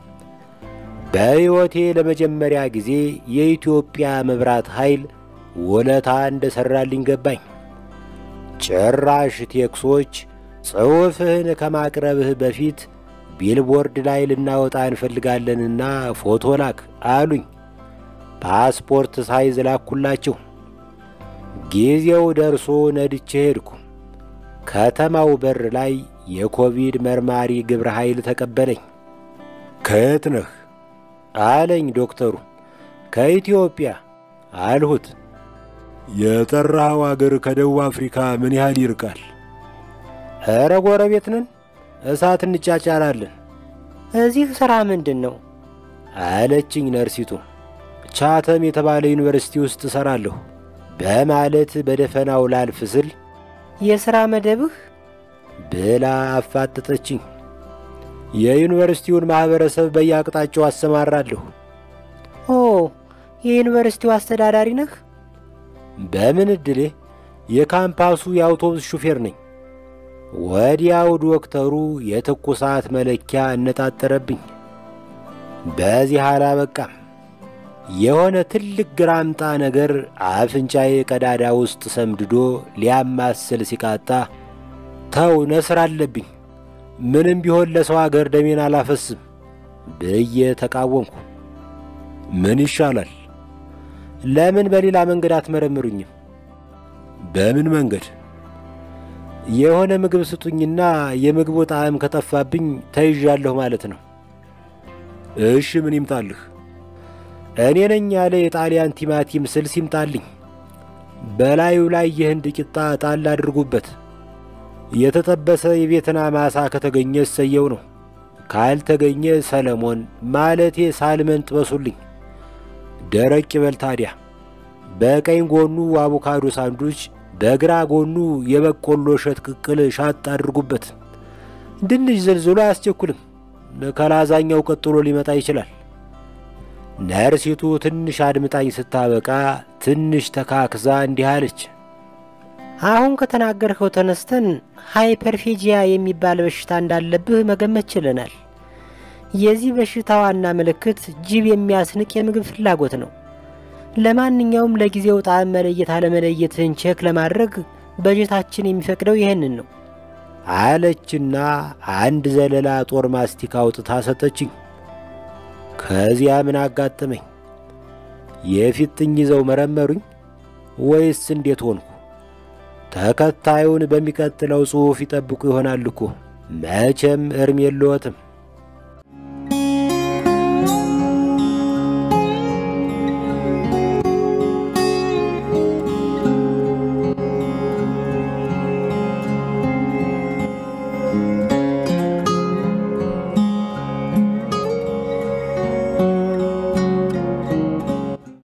በሕይወቴ ለመጀመሪያ ጊዜ የኢትዮጵያ መብራት ኃይል ውለታ እንደሠራልኝ ገባኝ። ጭራሽ ቴክሶች ጽሑፍህን ከማቅረብህ በፊት ቢልቦርድ ላይ ልናወጣ እንፈልጋለንና ፎቶ ላክ አሉኝ። ፓስፖርት ሳይዝ ላኩላቸው። ጊዜው ደርሶ ነድቼ ሄድኩ። ከተማው በር ላይ የኮቪድ መርማሪ ግብረ ኃይል ተቀበለኝ። ከየት ነህ አለኝ ዶክተሩ። ከኢትዮጵያ አልሁት። የጠራኸው አገር ከደቡብ አፍሪካ ምን ያህል ይርቃል? ኧረ ጎረቤት ነን፣ እሳት እንጫጫራለን። እዚህ ሥራ ምንድን ነው አለችኝ ነርሲቱ። ቻተም የተባለ ዩኒቨርሲቲ ውስጥ እሠራለሁ በማለት በደፈናው ላልፍ ስል የሥራ መደብህ ብላ አፋጠጠችኝ። የዩኒቨርሲቲውን ማኅበረሰብ በየአቅጣጫው አሰማራለሁ። ኦ፣ የዩኒቨርሲቲው አስተዳዳሪ ነህ? በምን ዕድሌ የካምፓሱ የአውቶቡስ ሹፌር ነኝ። ወዲያው ዶክተሩ የትኩሳት መለኪያ እነጣጠረብኝ። በዚህ አላበቃም። የሆነ ትልቅ ግራምጣ ነገር አፍንጫዬ ቀዳዳ ውስጥ ሰምድዶ ሊያማስል ሲቃጣ ተው ነስር አለብኝ፣ ምንም ቢሆን ለሰው አገር ደሜን አላፈስም ብዬ ተቃወምኩ። ምን ይሻላል? ለምን በሌላ መንገድ አትመረምሩኝም? በምን መንገድ? የሆነ ምግብ ስጡኝና የምግቡ ጣዕም ከጠፋብኝ ተይዣለሁ ማለት ነው። እሺ ምን ይምጣልህ? እኔ ነኝ ያለ የጣሊያን ቲማቲም ስልስ ይምጣልኝ። በላዩ ላይ የህንድ ቂጣ ጣል አድርጉበት። የተጠበሰ የቬትናም ዓሣ ከተገኘ እሰየው ነው። ካልተገኘ ሰለሞን ማለቴ ሳልመን ጥበሱልኝ። ደረቅ ይበል ታዲያ። በቀኝ ጎኑ አቮካዶ ሳንዱች፣ በግራ ጎኑ የበቆሎ እሸት ቅቅል ሻጥ አድርጉበት። ድንች ዘልዝሎ አያስቸኩልም። ከላዛኛው ቀጥሎ ሊመጣ ይችላል። ነርሲቱ ትንሽ አድምጣኝ ስታበቃ ትንሽ ተካክዛ እንዲህ አለች። አሁን ከተናገርከው ተነስተን ሃይፐርፌጂያ የሚባል በሽታ እንዳለብህ መገመት ችለናል። የዚህ በሽታ ዋና ምልክት ጅብ የሚያስንቅ የምግብ ፍላጎት ነው። ለማንኛውም ለጊዜው ጣዕም መለየት አለመለየትህን ቼክ ለማድረግ በጀታችን የሚፈቅደው ይህንን ነው አለችና አንድ ዘለላ ጦር ማስቲካ አውጥታ ሰጠችኝ። ከዚያ ምን አጋጠመኝ? የፊጥኝ ይዘው መረመሩኝ ወይስ እንዴት ሆንኩ? ተከታዩን በሚቀጥለው ጽሑፍ ይጠብቁ ይሆናል እኮ። መቼም እርም የለዎትም።